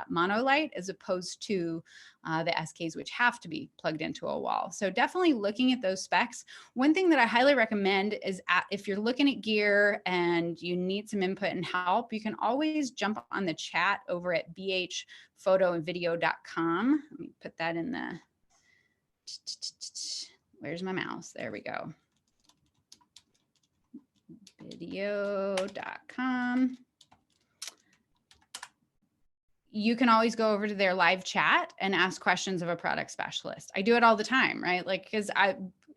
mono light, as opposed to the SKs, which have to be plugged into a wall. So definitely looking at those specs. One thing that I highly recommend is if you're looking at gear and you need some input and help, you can always jump on the chat over at bhphotoandvideo.com. Let me put that in the, where's my mouse? There we go. Video.com. You can always go over to their live chat and ask questions of a product specialist. I do it all the time, right? Like, because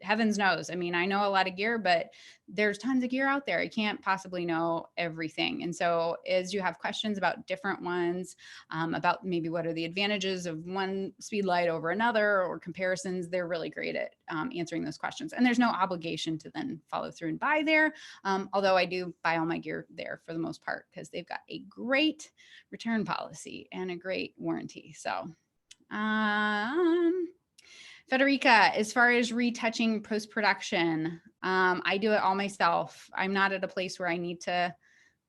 heavens knows, I mean, I know a lot of gear, but there's tons of gear out there. I can't possibly know everything. And so as you have questions about different ones, about maybe what are the advantages of one speed light over another, or comparisons, they're really great at answering those questions. And there's no obligation to then follow through and buy there. Although I do buy all my gear there for the most part, because they've got a great return policy and a great warranty. So, Federica, as far as retouching post-production, I do it all myself. I'm not at a place where I need to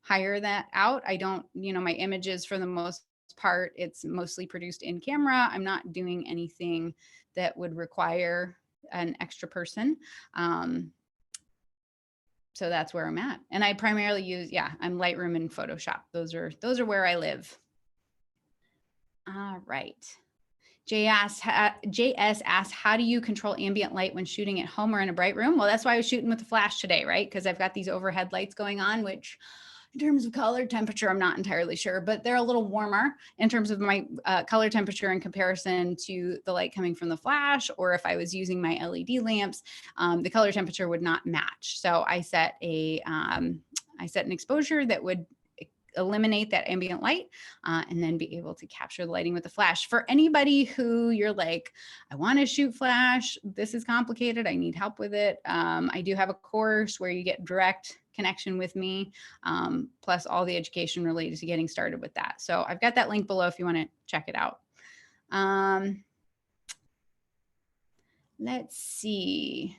hire that out. I don't, you know, my images for the most part, it's mostly produced in camera. I'm not doing anything that would require an extra person. So that's where I'm at. And I primarily use, I'm Lightroom and Photoshop. Those are where I live. All right. JS asked, how do you control ambient light when shooting at home or in a bright room? Well, that's why I was shooting with the flash today, right? Because I've got these overhead lights going on, which in terms of color temperature, I'm not entirely sure, but they're a little warmer in terms of my color temperature in comparison to the light coming from the flash. Or if I was using my LED lamps, the color temperature would not match. So I set an exposure that would eliminate that ambient light, and then be able to capture the lighting with the flash. For anybody who you're like, I want to shoot flash, this is complicated, I need help with it. I do have a course where you get direct connection with me, plus all the education related to getting started with that. So I've got that link below if you want to check it out. Let's see.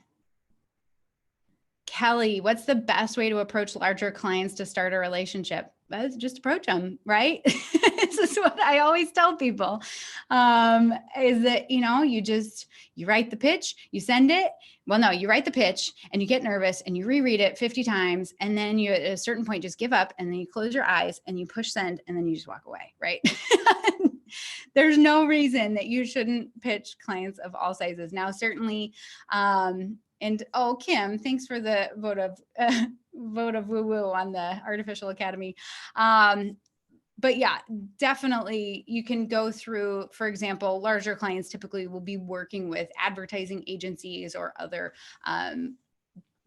Kelly, what's the best way to approach larger clients to start a relationship? Just approach them, right? This is what I always tell people, is that, you write the pitch, you send it. Well, no, you write the pitch and you get nervous and you reread it 50 times. And then you, at a certain point, just give up and then you close your eyes and you push send and then you just walk away, right? There's no reason that you shouldn't pitch clients of all sizes. Now, certainly, and oh, Kim, thanks for the vote of woo-woo on the Artificial Academy. But yeah, definitely you can go through, for example, larger clients typically will be working with advertising agencies or other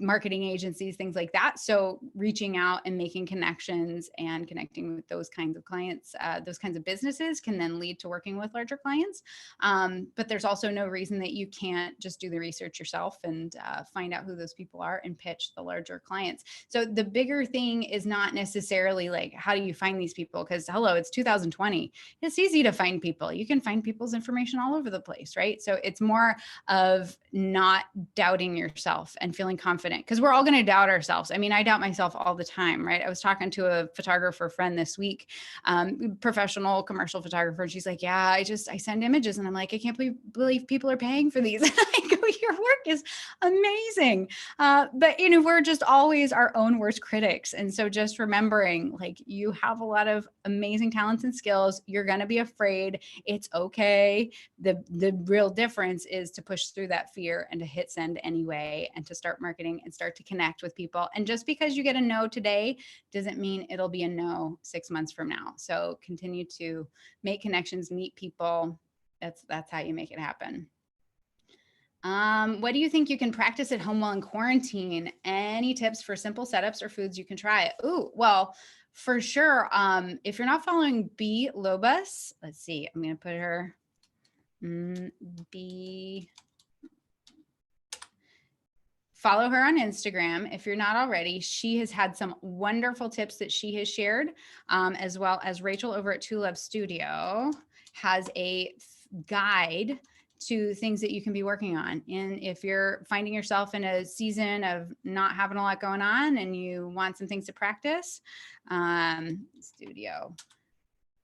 marketing agencies, things like that. So reaching out and making connections and connecting with those kinds of clients, those kinds of businesses can then lead to working with larger clients. But there's also no reason that you can't just do the research yourself and find out who those people are and pitch the larger clients. So the bigger thing is not necessarily like, how do you find these people? Because hello, it's 2020. It's easy to find people. You can find people's information all over the place, right? So it's more of not doubting yourself and feeling confident, because we're all going to doubt ourselves. I mean, I doubt myself all the time, right? I was talking to a photographer friend this week, professional commercial photographer. And she's like, yeah, I send images and I'm like, I can't believe people are paying for these. I go, your work is amazing. But we're just always our own worst critics. And so just remembering, like, you have a lot of amazing talents and skills. You're going to be afraid. It's okay. The real difference is to push through that fear and to hit send anyway, and to start marketing and start to connect with people. And just because you get a no today doesn't mean it'll be a no 6 months from now. So continue to make connections, meet people. That's how you make it happen. What do you think you can practice at home while in quarantine? Any tips for simple setups or foods you can try? Ooh, well, for sure. If you're not following B Lobus, let's see, I'm going to put her B. Follow her on Instagram if you're not already. She has had some wonderful tips that she has shared, as well as Rachel over at Tulip Studio has a guide to things that you can be working on. And if you're finding yourself in a season of not having a lot going on and you want some things to practice, Studio.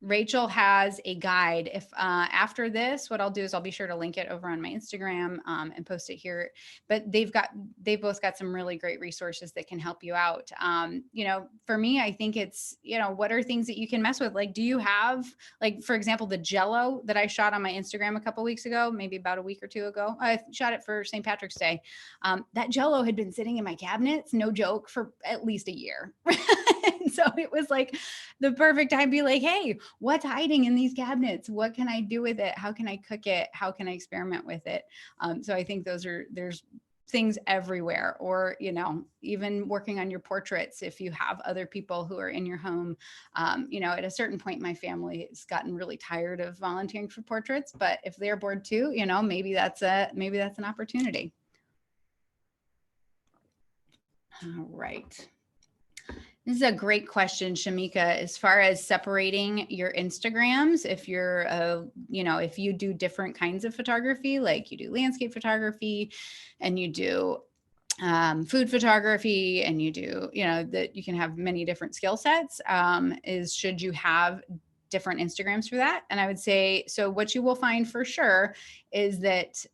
Rachel has a guide. If after this, what I'll do is I'll be sure to link it over on my Instagram and post it here. But they've both got some really great resources that can help you out. For me, I think it's, what are things that you can mess with? Like, do you have, like, for example, the Jell-O that I shot on my Instagram a couple of weeks ago, maybe about a week or two ago? I shot it for St. Patrick's Day. That Jell-O had been sitting in my cabinets, no joke, for at least a year. So it was like the perfect time to be like, hey, what's hiding in these cabinets? What can I do with it? How can I cook it? How can I experiment with it? So I think there's things everywhere. Or, even working on your portraits. If you have other people who are in your home, at a certain point, my family has gotten really tired of volunteering for portraits, but if they're bored too, maybe that's an opportunity. All right. This is a great question, Shamika. As far as separating your Instagrams, if you're, if you do different kinds of photography, like you do landscape photography and you do food photography and you do, that you can have many different skill sets, should you have different Instagrams for that? And I would say, so what you will find for sure is that,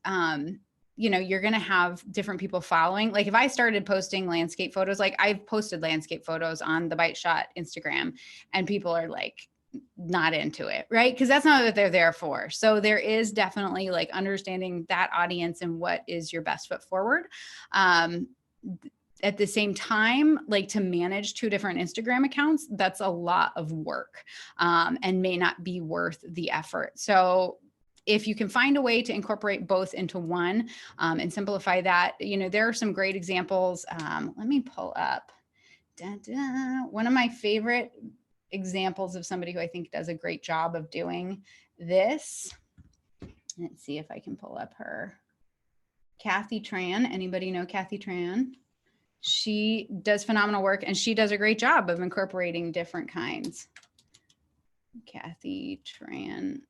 you're going to have different people following. Like if I started posting landscape photos, like I've posted landscape photos on the Bite Shot Instagram and people are like not into it, right? Because that's not what they're there for. So there is definitely like understanding that audience and what is your best foot forward. At the same time, like to manage 2 different Instagram accounts, that's a lot of work and may not be worth the effort. So if you can find a way to incorporate both into one and simplify that, there are some great examples. Let me pull up one of my favorite examples of somebody who I think does a great job of doing this. Let's see if I can pull up her. Kathy Tran. Anybody know Kathy Tran? She does phenomenal work, and she does a great job of incorporating different kinds. Kathy Tran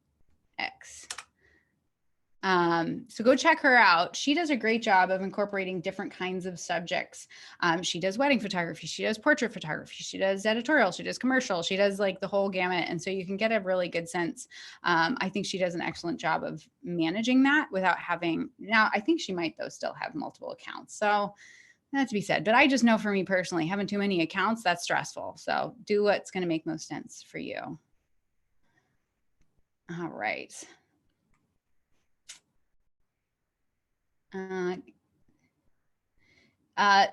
X. So go check her out. She does a great job of incorporating different kinds of subjects. She does wedding photography. She does portrait photography. She does editorial. She does commercial. She does like the whole gamut. And so you can get a really good sense. I think she does an excellent job of managing that without having, now I think she might though still have multiple accounts. So that's to be said, but I just know for me personally, having too many accounts, that's stressful. So do what's going to make most sense for you. All right.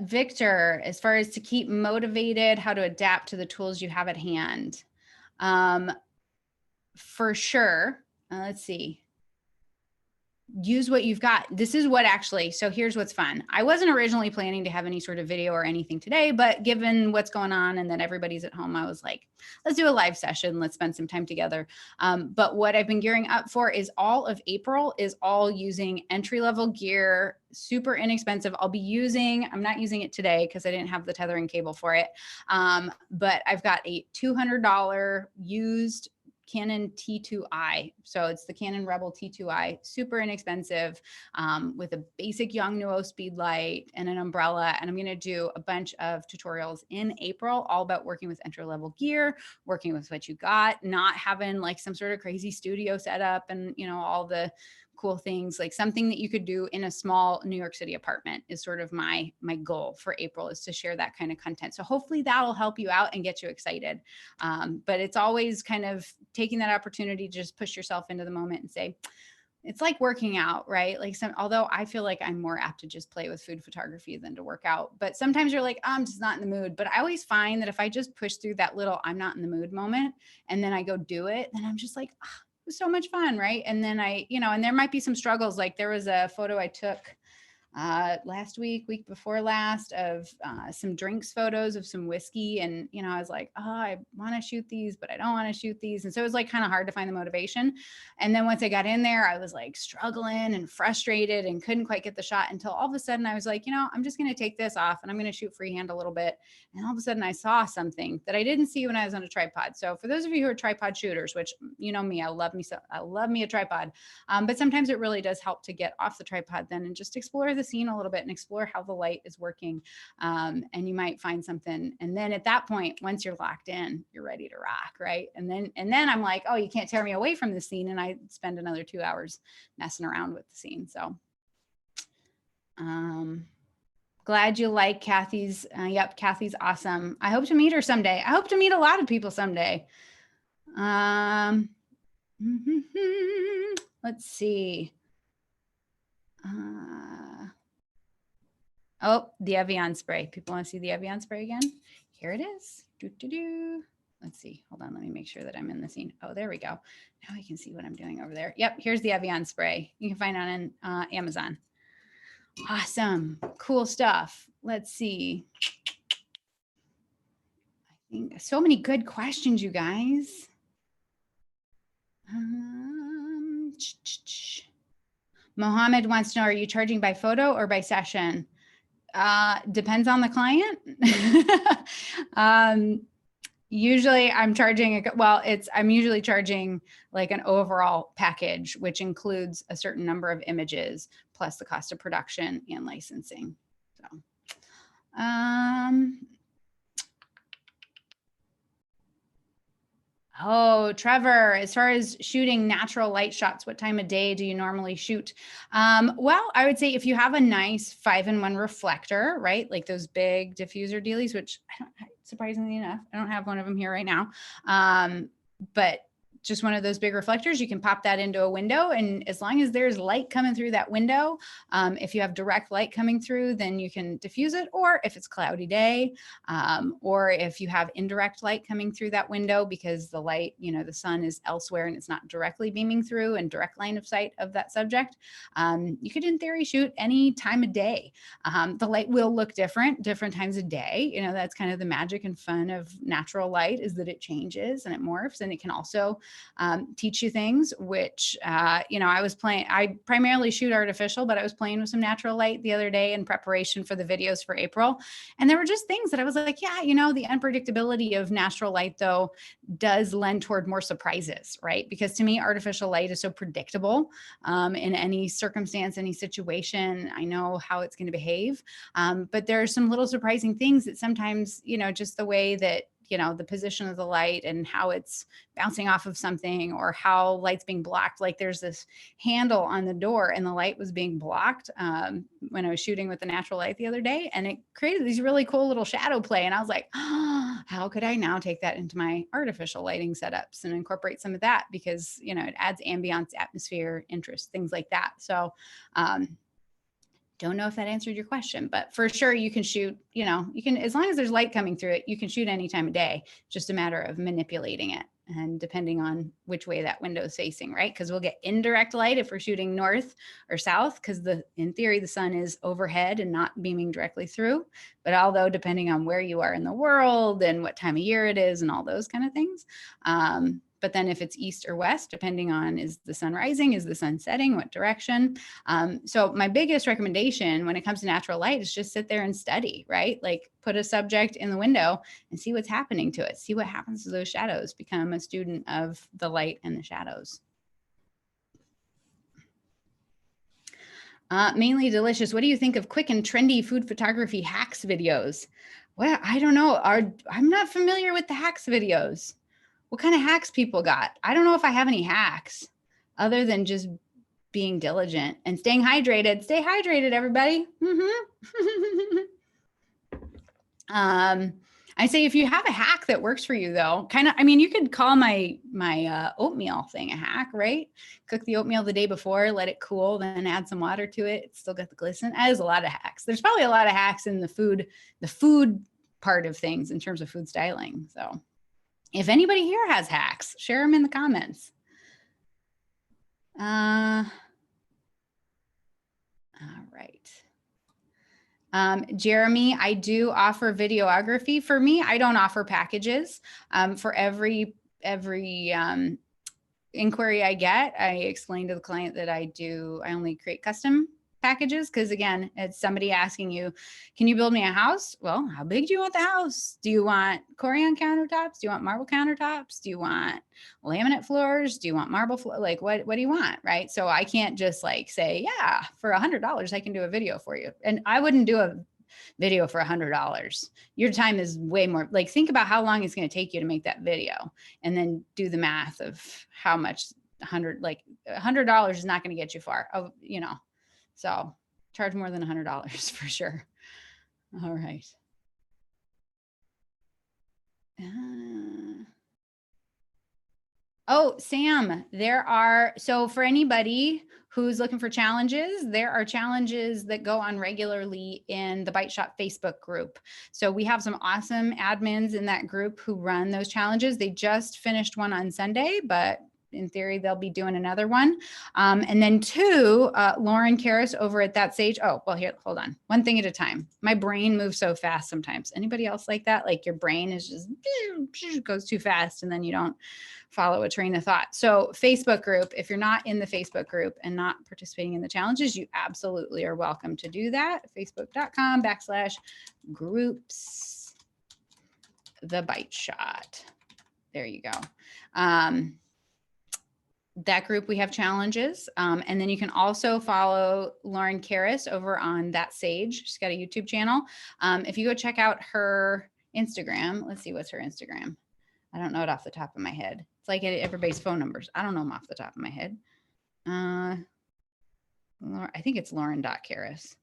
Victor, as far as to keep motivated, how to adapt to the tools you have at hand. For sure. Let's see. Use what you've got. This is what actually, so here's what's fun. I wasn't originally planning to have any sort of video or anything today, but given what's going on and that everybody's at home, I was like, let's do a live session. Let's spend some time together. But what I've been gearing up for is all of April is all using entry-level gear, super inexpensive. I'm not using it today because I didn't have the tethering cable for it. But I've got a $200 used Canon T2i. So it's the Canon Rebel T2i, super inexpensive, with a basic Yongnuo speed light and an umbrella. And I'm going to do a bunch of tutorials in April, all about working with entry level gear, working with what you got, not having like some sort of crazy studio setup and, you know, all the cool things, like something that you could do in a small New York City apartment is sort of my goal for April, is to share that kind of content. So hopefully that'll help you out and get you excited. But it's always kind of taking that opportunity to just push yourself into the moment and say, it's like working out, right? Like although I feel like I'm more apt to just play with food photography than to work out, but sometimes you're like, oh, I'm just not in the mood. But I always find that if I just push through that little, I'm not in the mood moment, and then I go do it, then I'm just like, oh, was so much fun, right? And then and there might be some struggles. Like there was a photo I took last week before last, of some drinks photos of some whiskey. And, I was like, oh, I want to shoot these, but I don't want to shoot these. And so it was like kind of hard to find the motivation. And then once I got in there, I was like struggling and frustrated and couldn't quite get the shot, until all of a sudden I was like, I'm just going to take this off and I'm going to shoot freehand a little bit. And all of a sudden I saw something that I didn't see when I was on a tripod. So for those of you who are tripod shooters, which you know me, I love me a tripod. But sometimes it really does help to get off the tripod then and just explore the scene a little bit and explore how the light is working. And you might find something. And then at that point, once you're locked in, you're ready to rock, right? And then I'm like, oh, you can't tear me away from the scene. And I spend another 2 hours messing around with the scene. So glad you like Kathy's. Yep, Kathy's awesome. I hope to meet her someday. I hope to meet a lot of people someday. Let's see. Oh, the Evian spray. People want to see the Evian spray again? Here it is. Let's see. Hold on. Let me make sure that I'm in the scene. Oh, there we go. Now I can see what I'm doing over there. Yep. Here's the Evian spray. You can find it on Amazon. Awesome. Cool stuff. Let's see. I think so many good questions, you guys. Mohammed wants to know, are you charging by photo or by session? Depends on the client. Usually I'm charging, I'm usually charging like an overall package, which includes a certain number of images plus the cost of production and licensing. So, oh, Trevor, as far as shooting natural light shots, what time of day do you normally shoot? Well, I would say if you have a nice 5-in-1 reflector, right? Like those big diffuser dealies, which surprisingly enough, I don't have one of them here right now. But just one of those big reflectors. You can pop that into a window, and as long as there's light coming through that window, if you have direct light coming through, then you can diffuse it. Or if it's cloudy day, or if you have indirect light coming through that window because the light, you know, the sun is elsewhere and it's not directly beaming through and direct line of sight of that subject, you could in theory shoot any time of day. The light will look different times of day. You know, that's kind of the magic and fun of natural light, is that it changes and it morphs, and it can also teach you things, which, you know, I primarily shoot artificial, but I was playing with some natural light the other day in preparation for the videos for April. And there were just things that I was like, yeah, you know, the unpredictability of natural light though does lend toward more surprises, right? Because to me, artificial light is so predictable in any circumstance, any situation. I know how it's going to behave. But there are some little surprising things that sometimes, you know, just the way that, you know, the position of the light and how it's bouncing off of something, or how light's being blocked. Like there's this handle on the door and the light was being blocked when I was shooting with the natural light the other day, and it created these really cool little shadow play. And I was like, oh, how could I now take that into my artificial lighting setups and incorporate some of that? Because, you know, it adds ambiance, atmosphere, interest, things like that. So, don't know if that answered your question, but for sure you can shoot, you know, you can, as long as there's light coming through it, you can shoot any time of day, just a matter of manipulating it. And depending on which way that window is facing, right? Because we'll get indirect light if we're shooting north or south, because in theory, the sun is overhead and not beaming directly through. But although depending on where you are in the world and what time of year it is and all those kind of things, but then if it's east or west, depending on, is the sun rising, is the sun setting, what direction? So my biggest recommendation when it comes to natural light is just sit there and study, right? Like put a subject in the window and see what's happening to it. See what happens to those shadows. Become a student of the light and the shadows. Mainly delicious. What do you think of quick and trendy food photography hacks videos? Well, I don't know. I'm not familiar with the hacks videos. What kind of hacks people got? I don't know if I have any hacks other than just being diligent and staying hydrated. Stay hydrated, everybody. I say if you have a hack that works for you though, kind of, I mean, you could call my oatmeal thing a hack, right? Cook the oatmeal the day before, let it cool, then add some water to it. It's still got the glisten. That is a lot of hacks. There's probably a lot of hacks in the food part of things in terms of food styling. So if anybody here has hacks, share them in the comments. All right. Jeremy, I do offer videography. For me, I don't offer packages. For every inquiry I get, I explain to the client that I only create custom packages, because again, it's somebody asking you, can you build me a house? Well, how big do you want the house? Do you want Corian countertops? Do you want marble countertops? Do you want laminate floors? Do you want marble floor? Like what do you want? Right. So I can't just like say, yeah, for $100, I can do a video for you. And I wouldn't do a video for $100. Your time is way more, like think about how long it's going to take you to make that video, and then do the math of how much $100 is not going to get you far, you know. So charge more than $100 for sure. All right. Oh, Sam, so for anybody who's looking for challenges, there are challenges that go on regularly in the Bite Shop Facebook group. So we have some awesome admins in that group who run those challenges. They just finished one on Sunday, but in theory, they'll be doing another one. And then two, Lauren Karras over at That Sage. Oh, well, here, hold on. One thing at a time. My brain moves so fast sometimes. Anybody else like that? Like your brain is just goes too fast and then you don't follow a train of thought. So Facebook group, if you're not in the Facebook group and not participating in the challenges, you absolutely are welcome to do that. Facebook.com/groups, the Bite Shot. There you go. That group, we have challenges. And then you can also follow Lauren Karras over on That Sage. She's got a YouTube channel. If you go check out her Instagram, let's see, what's her Instagram? I don't know it off the top of my head. It's like everybody's phone numbers. I don't know them off the top of my head. I think it's Lauren.Karras.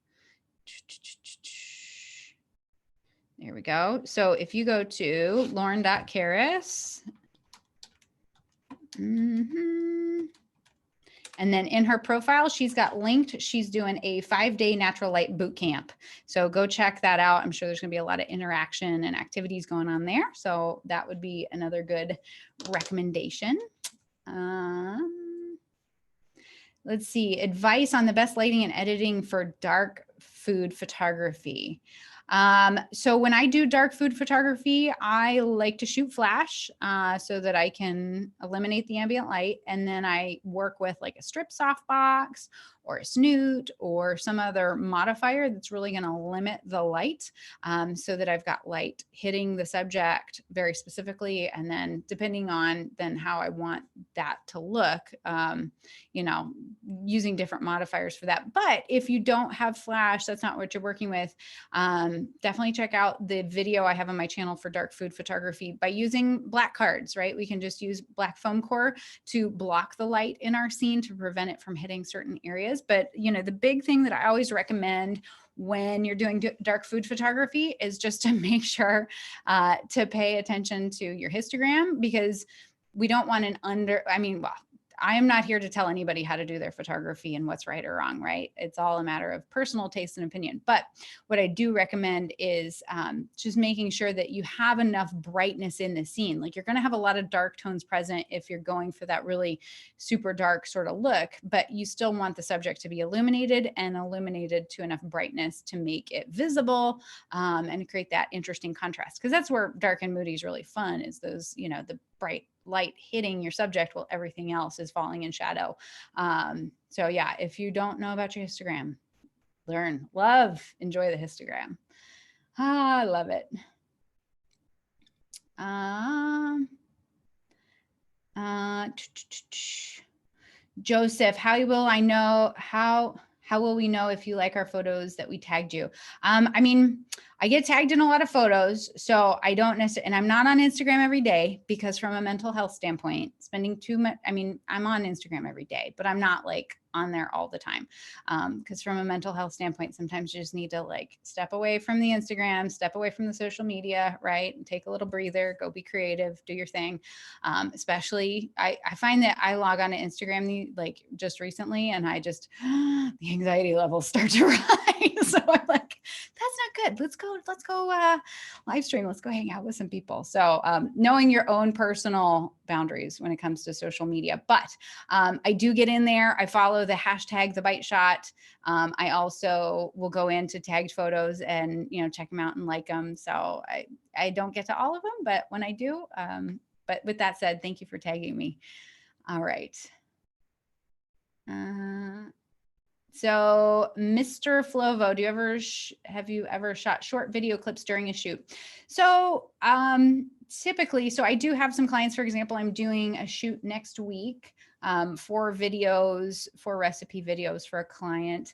There we go. So if you go to Lauren.Karras, And then in her profile, she's got linked, she's doing a 5-day natural light boot camp. So go check that out. I'm sure there's going to be a lot of interaction and activities going on there. So that would be another good recommendation. Let's see, advice on the best lighting and editing for dark food photography. So when I do dark food photography, I like to shoot flash so that I can eliminate the ambient light. And then I work with like a strip softbox or a snoot or some other modifier that's really going to limit the light so that I've got light hitting the subject very specifically. And then depending on then how I want that to look, you know, using different modifiers for that. But if you don't have flash, that's not what you're working with. Definitely check out the video I have on my channel for dark food photography by using black cards, right? We can just use black foam core to block the light in our scene to prevent it from hitting certain areas. But, you know, the big thing that I always recommend when you're doing dark food photography is just to make sure to pay attention to your histogram, because we don't want an I am not here to tell anybody how to do their photography and what's right or wrong, right? It's all a matter of personal taste and opinion. But what I do recommend is just making sure that you have enough brightness in the scene. Like, you're going to have a lot of dark tones present if you're going for that really super dark sort of look, but you still want the subject to be illuminated and illuminated to enough brightness to make it visible and create that interesting contrast. Because that's where dark and moody is really fun, is those, you know, the bright light hitting your subject while everything else is falling in shadow. So yeah, if you don't know about your histogram, learn, love, enjoy the histogram. I love it. Joseph, how will we know if you like our photos that we tagged you? I mean, I get tagged in a lot of photos, so I don't necessarily, and I'm not on Instagram every day, because from a mental health standpoint, spending too much, I mean, I'm on Instagram every day, but I'm not like on there all the time. Because from a mental health standpoint, sometimes you just need to like step away from the Instagram, step away from the social media, right? And take a little breather, go be creative, do your thing. Especially, I find that I log on to Instagram like just recently, and I just, the anxiety levels start to rise. So I'm like, that's not good. Let's go live stream. Let's go hang out with some people. So knowing your own personal boundaries when it comes to social media. But I do get in there. I follow the hashtag, the bite shot. I also will go into tagged photos and, you know, check them out and like them. So I don't get to all of them, but when I do, but with that said, thank you for tagging me. All right. So Mr. Flovo, have you ever shot short video clips during a shoot? So typically, so I do have some clients, for example, I'm doing a shoot next week for recipe videos for a client.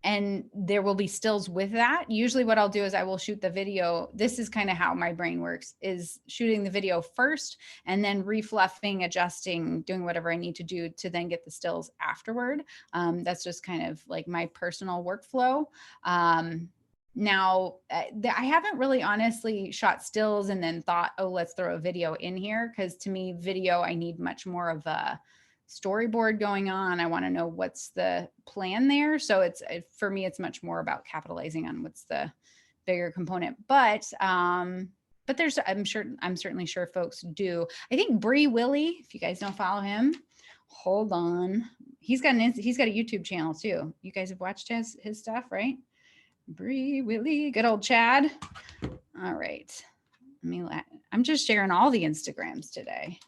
And there will be stills with that. Usually what I'll do is I will shoot the video. This is kind of how my brain works, is shooting the video first and then refluffing, adjusting, doing whatever I need to do to then get the stills afterward. That's just kind of like my personal workflow. Now, I haven't really honestly shot stills and then thought, oh, let's throw a video in here. Because to me, video, I need much more of a storyboard going on. I want to know what's the plan there. So for me, it's much more about capitalizing on what's the bigger component. But I'm certainly sure folks do. I think Bree Willie, if you guys don't follow him, hold on. He's got a YouTube channel too. You guys have watched his stuff, right? Bree Willie, good old Chad. All right. I'm just sharing all the Instagrams today.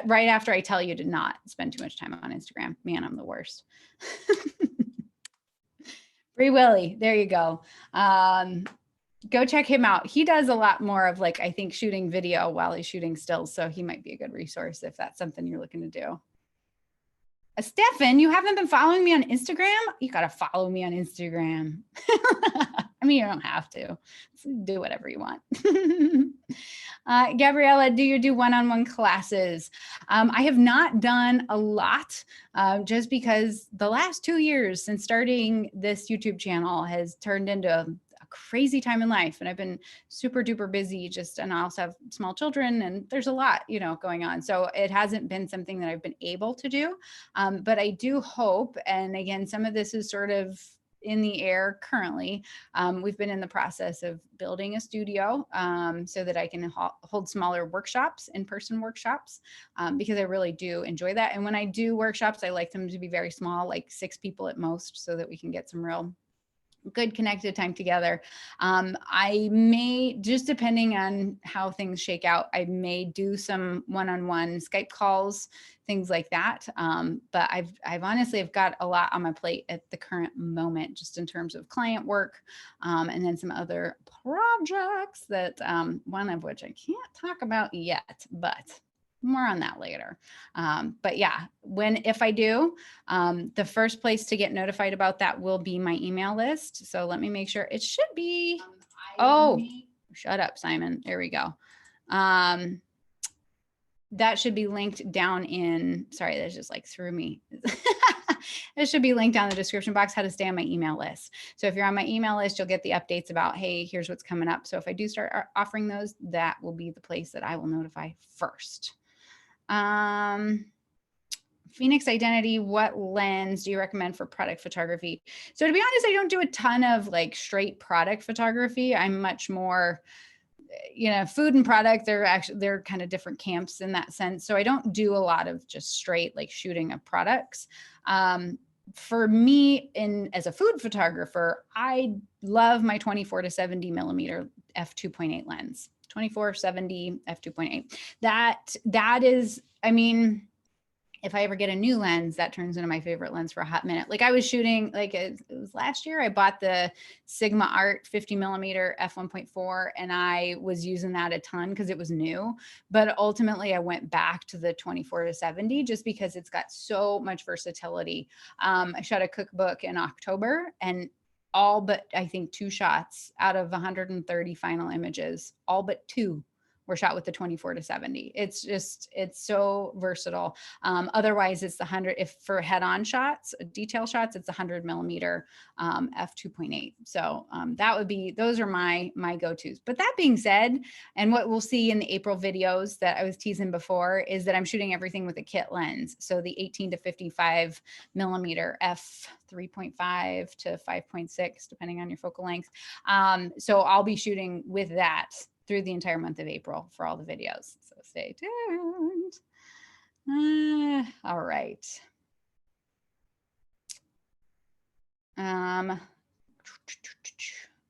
Right after I tell you to not spend too much time on Instagram. Man, I'm the worst. Free Willy, there you go. Go check him out. He does a lot more of like, I think, shooting video while he's shooting stills. So he might be a good resource if that's something you're looking to do. Stefan, you haven't been following me on Instagram? You got to follow me on Instagram. I mean, you don't have to. Do whatever you want. Gabriella, do you do one-on-one classes? I have not done a lot just because the last 2 years since starting this YouTube channel has turned into a crazy time in life, and I've been super duper busy and I also have small children, and there's a lot, going on. So it hasn't been something that I've been able to do. But I do hope, and again, some of this is sort of in the air currently. We've been in the process of building a studio so that I can hold smaller workshops, in-person workshops, because I really do enjoy that. And when I do workshops, I like them to be very small, like 6 people at most, so that we can get some real good connected time together. I may, just depending on how things shake out, I may do some one-on-one Skype calls, things like that. But I've honestly, I've got a lot on my plate at the current moment, just in terms of client work, and then some other projects that, one of which I can't talk about yet, but more on that later. But yeah, if I do, the first place to get notified about that will be my email list. So let me make sure it should be, shut up, Simon. There we go. That should be linked down in, sorry, that just like threw me. It should be linked down in the description box, how to stay on my email list. So if you're on my email list, you'll get the updates about, hey, here's what's coming up. So if I do start offering those, that will be the place that I will notify first. Phoenix Identity, what lens do you recommend for product photography? So to be honest, I don't do a ton of like straight product photography. I'm much more, food and product, they're kind of different camps in that sense. So I don't do a lot of just straight like shooting of products. For me, as a food photographer, I love my 24 to 70 millimeter f2.8 lens. 24-70 f2.8. That is, I mean, if I ever get a new lens, that turns into my favorite lens for a hot minute. Like I was shooting, like it was last year, I bought the Sigma Art 50 millimeter f1.4, and I was using that a ton because it was new. But ultimately, I went back to the 24 to 70 just because it's got so much versatility. I shot a cookbook in October, and all but I think 2 shots out of 130 final images, all but 2 were shot with the 24 to 70. It's so versatile. Otherwise it's the 100, if for head-on shots, detail shots, it's 100 millimeter f2.8. So those are my go-tos. But that being said, and what we'll see in the April videos that I was teasing before is that I'm shooting everything with a kit lens. So the 18 to 55 millimeter f3.5 to 5.6, depending on your focal length. So I'll be shooting with that through the entire month of April for all the videos. So stay tuned. All right.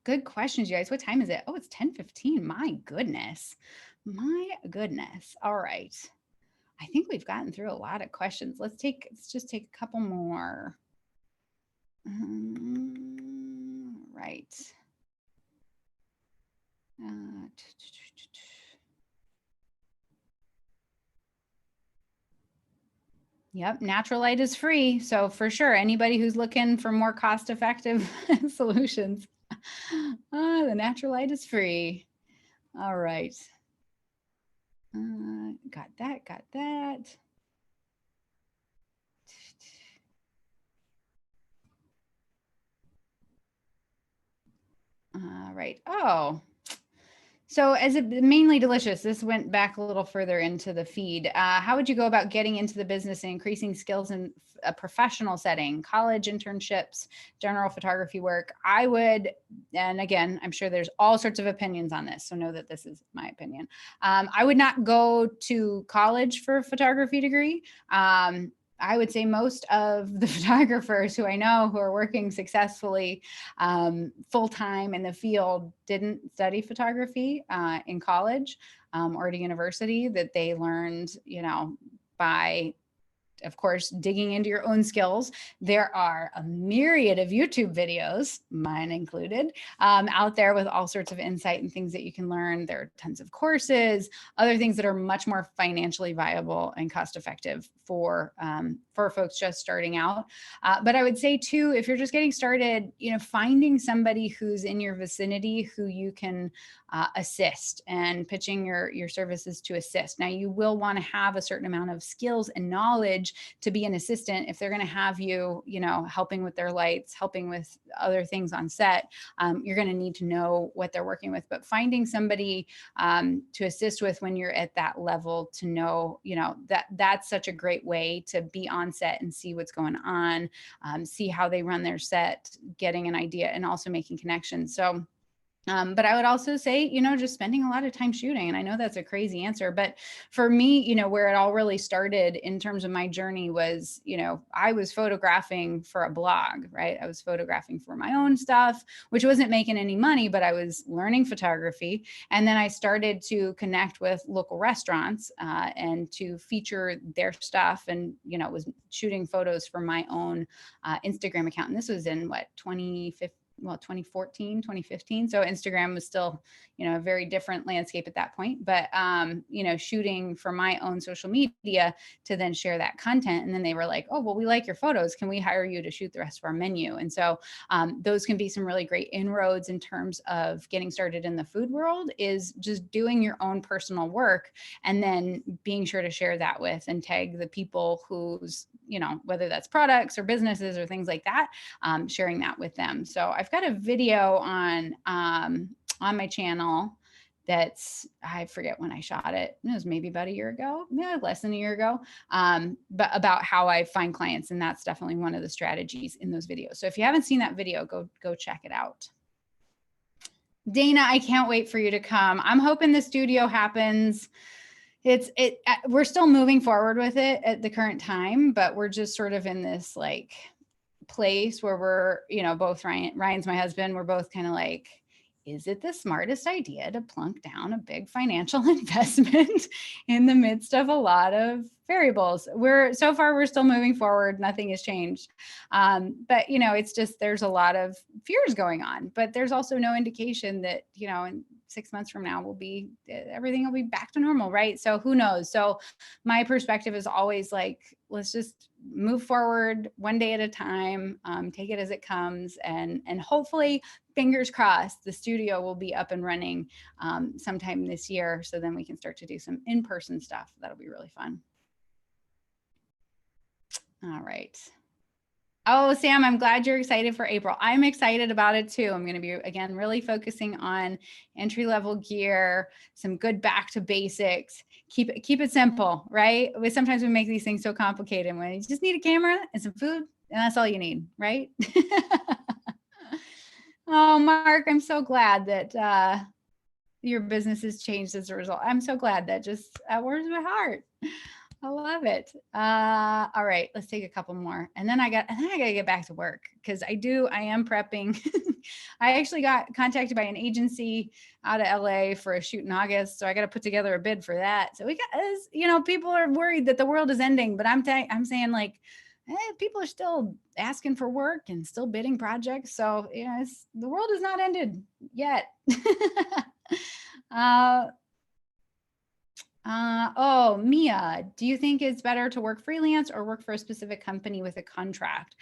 Good questions, you guys. What time is it? Oh, it's 10:15. My goodness. All right. I think we've gotten through a lot of questions. Let's just take a couple more. Right. Yep, natural light is free. So for sure, anybody who's looking for more cost-effective solutions, the natural light is free. All right. Got that. All right. Oh, so as mainly delicious, this went back a little further into the feed. How would you go about getting into the business and increasing skills in a professional setting, college internships, general photography work? I would, and again, I'm sure there's all sorts of opinions on this, so know that this is my opinion. I would not go to college for a photography degree. I would say most of the photographers who I know who are working successfully full-time in the field didn't study photography in college or at a university, that they learned, by, of course, digging into your own skills. There are a myriad of YouTube videos, mine included, out there with all sorts of insight and things that you can learn. There are tons of courses, other things that are much more financially viable and cost effective for folks just starting out. But I would say too, if you're just getting started, finding somebody who's in your vicinity who you can assist, and pitching your services to assist. Now, you will want to have a certain amount of skills and knowledge package to be an assistant. If they're going to have you, you know, helping with their lights, helping with other things on set, you're going to need to know what they're working with. But finding somebody to assist with when you're at that level, to know, you know, that's such a great way to be on set and see what's going on, see how they run their set, getting an idea, and also making connections. So but I would also say, you know, just spending a lot of time shooting. And I know that's a crazy answer, but for me, you know, where it all really started in terms of my journey was, you know, I was photographing for a blog, right? I was photographing for my own stuff, which wasn't making any money, but I was learning photography. And then I started to connect with local restaurants and to feature their stuff, and, you know, was shooting photos for my own Instagram account. And this was in what, 2014, 2015. So Instagram was still, you know, a very different landscape at that point. But, you know, shooting for my own social media to then share that content. And then they were like, oh, well, we like your photos. Can we hire you to shoot the rest of our menu? And so those can be some really great inroads in terms of getting started in the food world, is just doing your own personal work and then being sure to share that with and tag the people who's, you know, whether that's products or businesses or things like that, sharing that with them. So I've got a video on my channel that's, I forget when I shot it. It was maybe about a year ago, yeah, less than a year ago, but about how I find clients. And that's definitely one of the strategies in those videos. So if you haven't seen that video, go check it out. Dana, I can't wait for you to come. I'm hoping the studio happens. We're still moving forward with it at the current time, but we're just sort of in this like place where we're, you know, both Ryan's my husband, we're both kind of like, is it the smartest idea to plunk down a big financial investment in the midst of a lot of variables? So far we're still moving forward. Nothing has changed. But, you know, it's just, there's a lot of fears going on, but there's also no indication that, you know, in 6 months from now everything will be back to normal. Right. So who knows? So my perspective is always like, let's just move forward one day at a time, take it as it comes. And hopefully, fingers crossed, the studio will be up and running sometime this year. So then we can start to do some in-person stuff. That'll be really fun. All right. Oh, Sam, I'm glad you're excited for April. I'm excited about it too. I'm going to be, again, really focusing on entry-level gear, some good back to basics. Keep it simple, right? Sometimes we make these things so complicated when you just need a camera and some food, and that's all you need, right? Oh, Mark, I'm so glad that your business has changed as a result. I'm so glad. That just warms my heart. I love it. All right, let's take a couple more. And then I gotta get back to work, because I am prepping. I actually got contacted by an agency out of LA for a shoot in August. So I got to put together a bid for that. So you know, people are worried that the world is ending, but I'm saying like, people are still asking for work and still bidding projects. So, you know, the world is not ended yet. Oh, Mia, do you think it's better to work freelance or work for a specific company with a contract?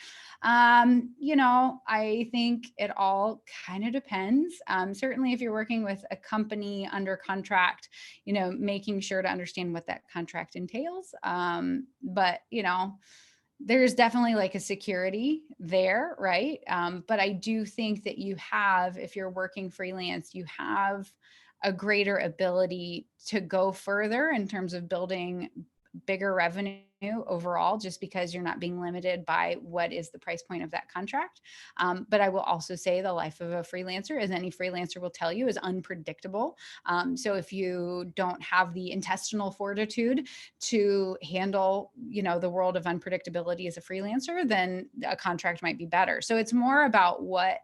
You know, I think it all kind of depends. Certainly if you're working with a company under contract, you know, making sure to understand what that contract entails. But, you know, there's definitely like a security there, right? But I do think that if you're working freelance, you have a greater ability to go further in terms of building bigger revenue overall, just because you're not being limited by what is the price point of that contract. But I will also say the life of a freelancer, as any freelancer will tell you, is unpredictable. So if you don't have the intestinal fortitude to handle, you know, the world of unpredictability as a freelancer, then a contract might be better. So it's more about what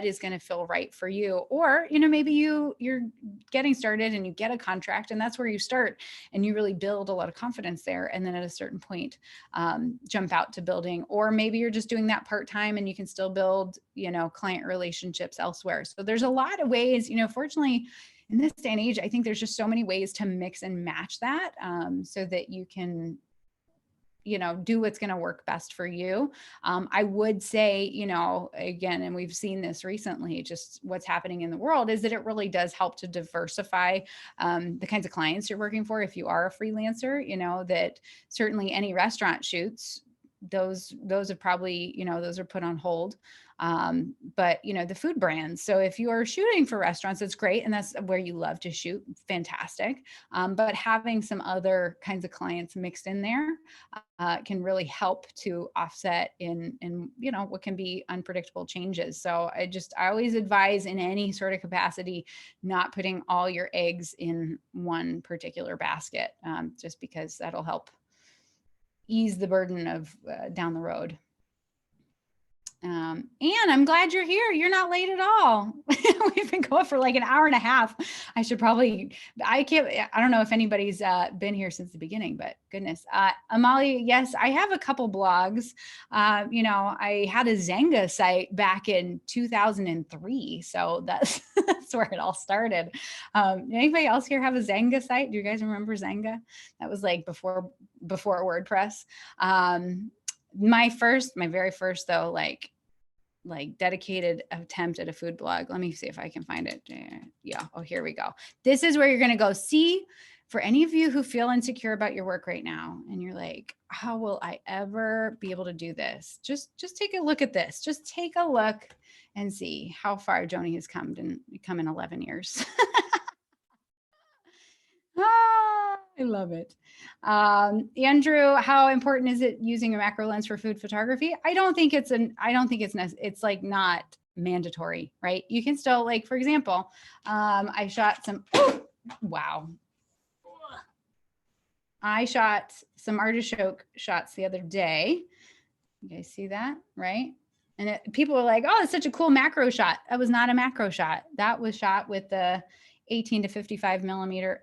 is going to feel right for you. Or, you know, maybe you're getting started and you get a contract, and that's where you start and you really build a lot of confidence there. And then at a certain point, jump out to building, or maybe you're just doing that part-time and you can still build, you know, client relationships elsewhere. So there's a lot of ways, you know, fortunately in this day and age, I think there's just so many ways to mix and match that, so that you can do what's going to work best for you. I would say, again, and we've seen this recently, just what's happening in the world is that it really does help to diversify the kinds of clients you're working for. If you are a freelancer, that certainly any restaurant shoots, those have probably, those are put on hold. But the food brands. So if you are shooting for restaurants, that's great. And that's where you love to shoot. Fantastic. But having some other kinds of clients mixed in there can really help to offset in what can be unpredictable changes. So I always advise in any sort of capacity, not putting all your eggs in one particular basket, just because that'll help ease the burden of down the road. And I'm glad you're here. You're not late at all. We've been going for like an hour and a half. I don't know if anybody's been here since the beginning, but goodness. Amalia, yes, I have a couple blogs. I had a Zynga site back in 2003. So that's, that's where it all started. Anybody else here have a Zynga site? Do you guys remember Zynga? That was like before WordPress. My very first though, like dedicated attempt at a food blog. Let me see if I can find it. Yeah. Oh, here we go. This is where you're going to go. See, for any of you who feel insecure about your work right now, and you're like, how will I ever be able to do this? Just take a look at this. Just take a look and see how far Joni has come in 11 years. I love it. Andrew, how important is it using a macro lens for food photography? I don't think it's like not mandatory, right? You can still, like, for example, I shot some, wow. I shot some artichoke shots the other day. You guys see that, right? And people were like, oh, it's such a cool macro shot. That was not a macro shot. That was shot with the 18 to 55 millimeter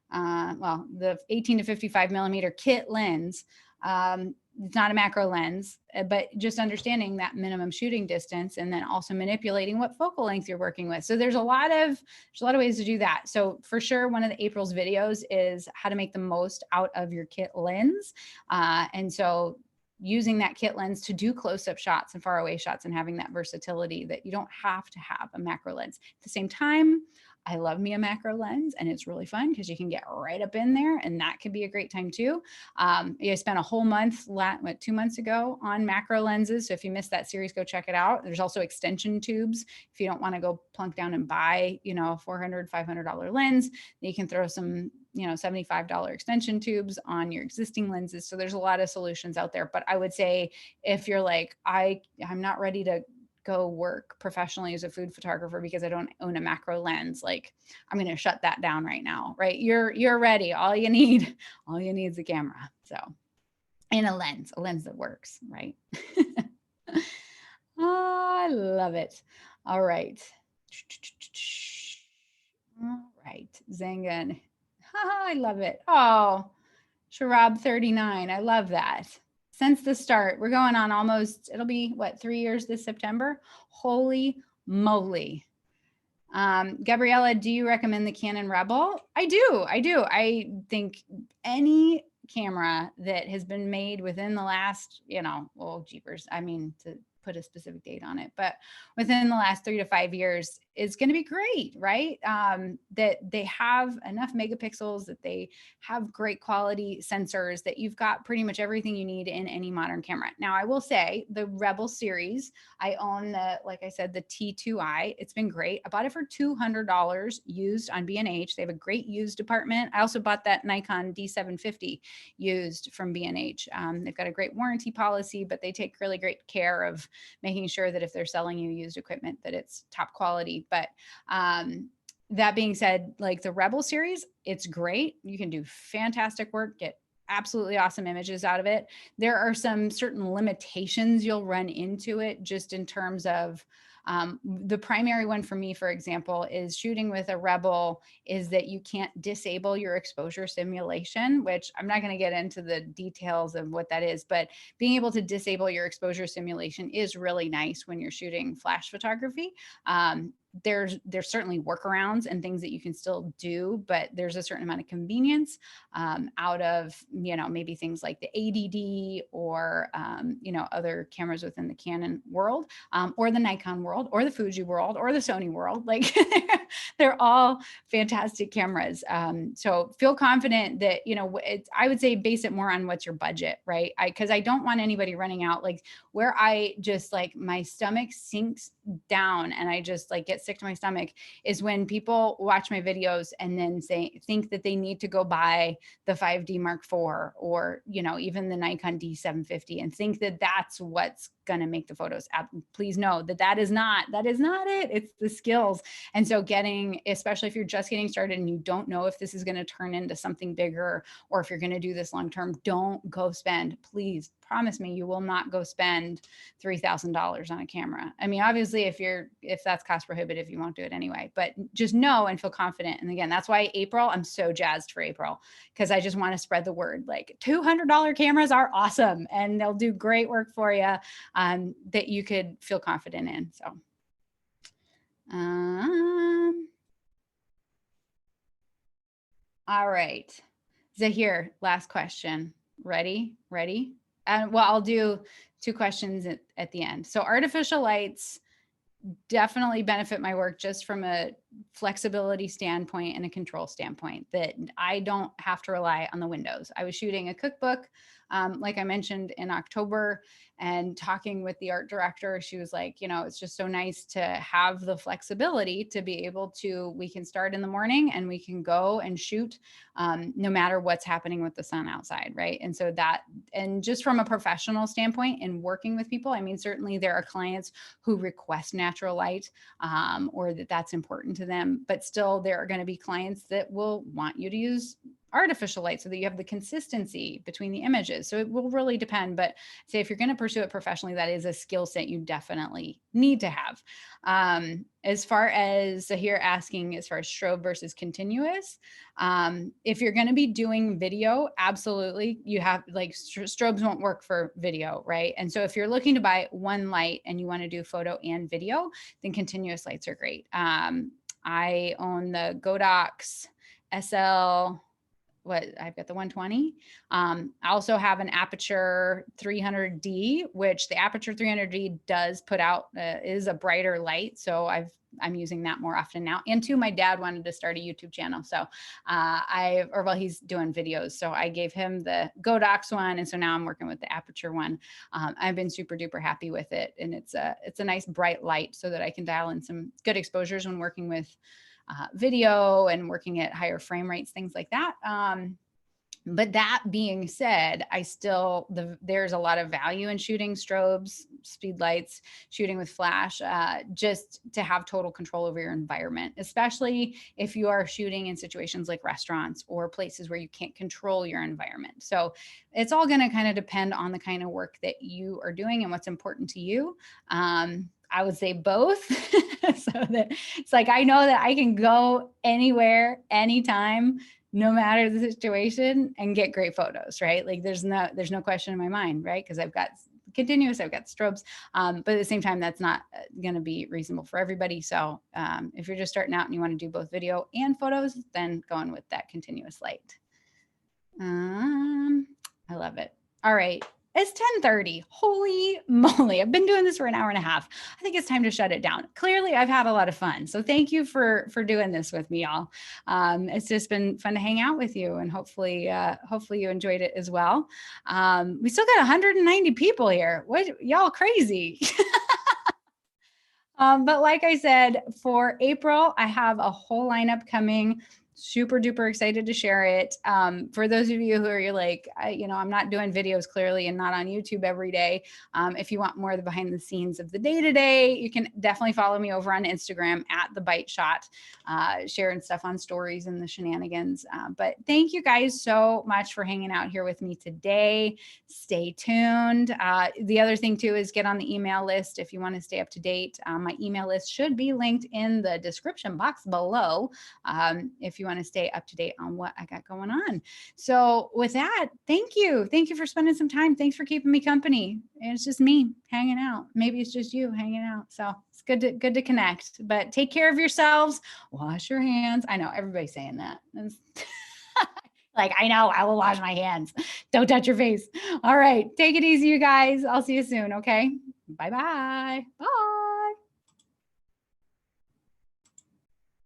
the 18 to 55 millimeter kit lens. It's not a macro lens, but just understanding that minimum shooting distance and then also manipulating what focal length you're working with. So there's a lot of ways to do that. So for sure, one of the April's videos is how to make the most out of your kit lens. And so using that kit lens to do close-up shots and far away shots and having that versatility that you don't have to have a macro lens. At the same time, I love me a macro lens, and it's really fun because you can get right up in there, and that can be a great time too. I spent a whole month, 2 months ago, on macro lenses. So if you missed that series, go check it out. There's also extension tubes. If you don't want to go plunk down and buy, a $400, $500 lens, you can throw some, $75 extension tubes on your existing lenses. So there's a lot of solutions out there. But I would say if you're like, I'm not ready to go work professionally as a food photographer because I don't own a macro lens, like, I'm going to shut that down right now, right? You're ready. All you need is a camera. So, and a lens that works, right? Oh, I love it. All right. All right. Zangan. I love it. Oh, Sharab 39. I love that. Since the start, we're going on almost, it'll be what, 3 years this September? Holy moly. Gabriella, do you recommend the Canon Rebel? I do. I think any camera that has been made within the last, jeepers, I mean, to put a specific date on it, but within the last 3 to 5 years is going to be great, right? That they have enough megapixels, that they have great quality sensors, that you've got pretty much everything you need in any modern camera. Now, I will say the Rebel series, I own like I said, the T2i. It's been great. I bought it for $200 used on B&H. They have a great used department. I also bought that Nikon D750 used from B&H. They've got a great warranty policy, but they take really great care of making sure that if they're selling you used equipment, that it's top quality. But that being said, like the Rebel series, it's great. You can do fantastic work, get absolutely awesome images out of it. There are some certain limitations you'll run into it, just in terms of the primary one for me, for example, is shooting with a Rebel is that you can't disable your exposure simulation, which I'm not going to get into the details of what that is, but being able to disable your exposure simulation is really nice when you're shooting flash photography. there's certainly workarounds and things that you can still do, but there's a certain amount of convenience out of, maybe things like the ADD or, other cameras within the Canon world, or the Nikon world, or the Fuji world, or the Sony world. Like they're all fantastic cameras. So feel confident that, I would say base it more on what's your budget, right? Because I don't want anybody running out, like where I just like my stomach sinks down and I just like get sick to my stomach is when people watch my videos and then think that they need to go buy the 5D Mark IV or, even the Nikon D750 and think that that's what's going to make the photos. Please know that is not it. It's the skills. And so especially if you're just getting started and you don't know if this is going to turn into something bigger or if you're going to do this long term, don't go spend, please promise me you will not go spend $3,000 on a camera. I mean, obviously if that's cost prohibitive, you won't do it anyway, but just know and feel confident. And again, that's why April, I'm so jazzed for April because I just want to spread the word. Like $200 cameras are awesome and they'll do great work for you that you could feel confident in. So, all right. Zahir, last question. Ready? Well, I'll do 2 questions at the end. So artificial lights definitely benefit my work just from a flexibility standpoint and a control standpoint that I don't have to rely on the windows. I was shooting a cookbook, like I mentioned in October, and talking with the art director, she was like, it's just so nice to have the flexibility to be able to, we can start in the morning and we can go and shoot no matter what's happening with the sun outside, right? And so and just from a professional standpoint and working with people, I mean, certainly there are clients who request natural light or that's important to them, but still there are going to be clients that will want you to use artificial light so that you have the consistency between the images. So it will really depend, but say if you're going to pursue it professionally, that is a skill set you definitely need to have. As far as Zahir asking, as far as strobe versus continuous, if you're going to be doing video, absolutely, you have like strobes won't work for video, right? And so if you're looking to buy one light and you want to do photo and video, then continuous lights are great. I own the Godox SL. I've got the 120. I also have an Aperture 300D, which the Aperture 300D does put out, is a brighter light. So I'm using that more often now. And two, my dad wanted to start a YouTube channel. So he's doing videos. So I gave him the Godox one. And so now I'm working with the Aperture one. I've been super duper happy with it. And it's a nice bright light so that I can dial in some good exposures when working with video and working at higher frame rates, things like that. But that being said, there's a lot of value in shooting strobes, speed lights, shooting with flash, just to have total control over your environment, especially if you are shooting in situations like restaurants or places where you can't control your environment. So it's all going to kind of depend on the kind of work that you are doing and what's important to you. I would say both. So that it's like, I know that I can go anywhere, anytime, no matter the situation and get great photos, right? Like there's no question in my mind, right? Because I've got continuous, I've got strobes, but at the same time, that's not going to be reasonable for everybody. So if you're just starting out and you want to do both video and photos, then going with that continuous light. I love it. All right. It's 10:30. Holy moly. I've been doing this for an hour and a half. I think it's time to shut it down. Clearly, I've had a lot of fun. So thank you for doing this with me, y'all. It's just been fun to hang out with you, and hopefully you enjoyed it as well. We still got 190 people here. What, y'all crazy. But like I said, for April, I have a whole lineup coming. Super duper excited to share it. For those of you who are like, I'm not doing videos clearly and not on YouTube every day. If you want more of the behind the scenes of the day to day, you can definitely follow me over on Instagram at The Bite Shot, sharing stuff on stories and the shenanigans. But thank you guys so much for hanging out here with me today. Stay tuned. The other thing too is get on the email list if you want to stay up to date. My email list should be linked in the description box below. If you want to stay up to date on what I got going on. So with that, thank you. Thank you for spending some time. Thanks for keeping me company. And it's just me hanging out. Maybe it's just you hanging out. So it's good to connect, but take care of yourselves. Wash your hands. I know everybody's saying that. Like, I know, I will wash my hands. Don't touch your face. All right. Take it easy, you guys. I'll see you soon. Okay. Bye-bye. Bye.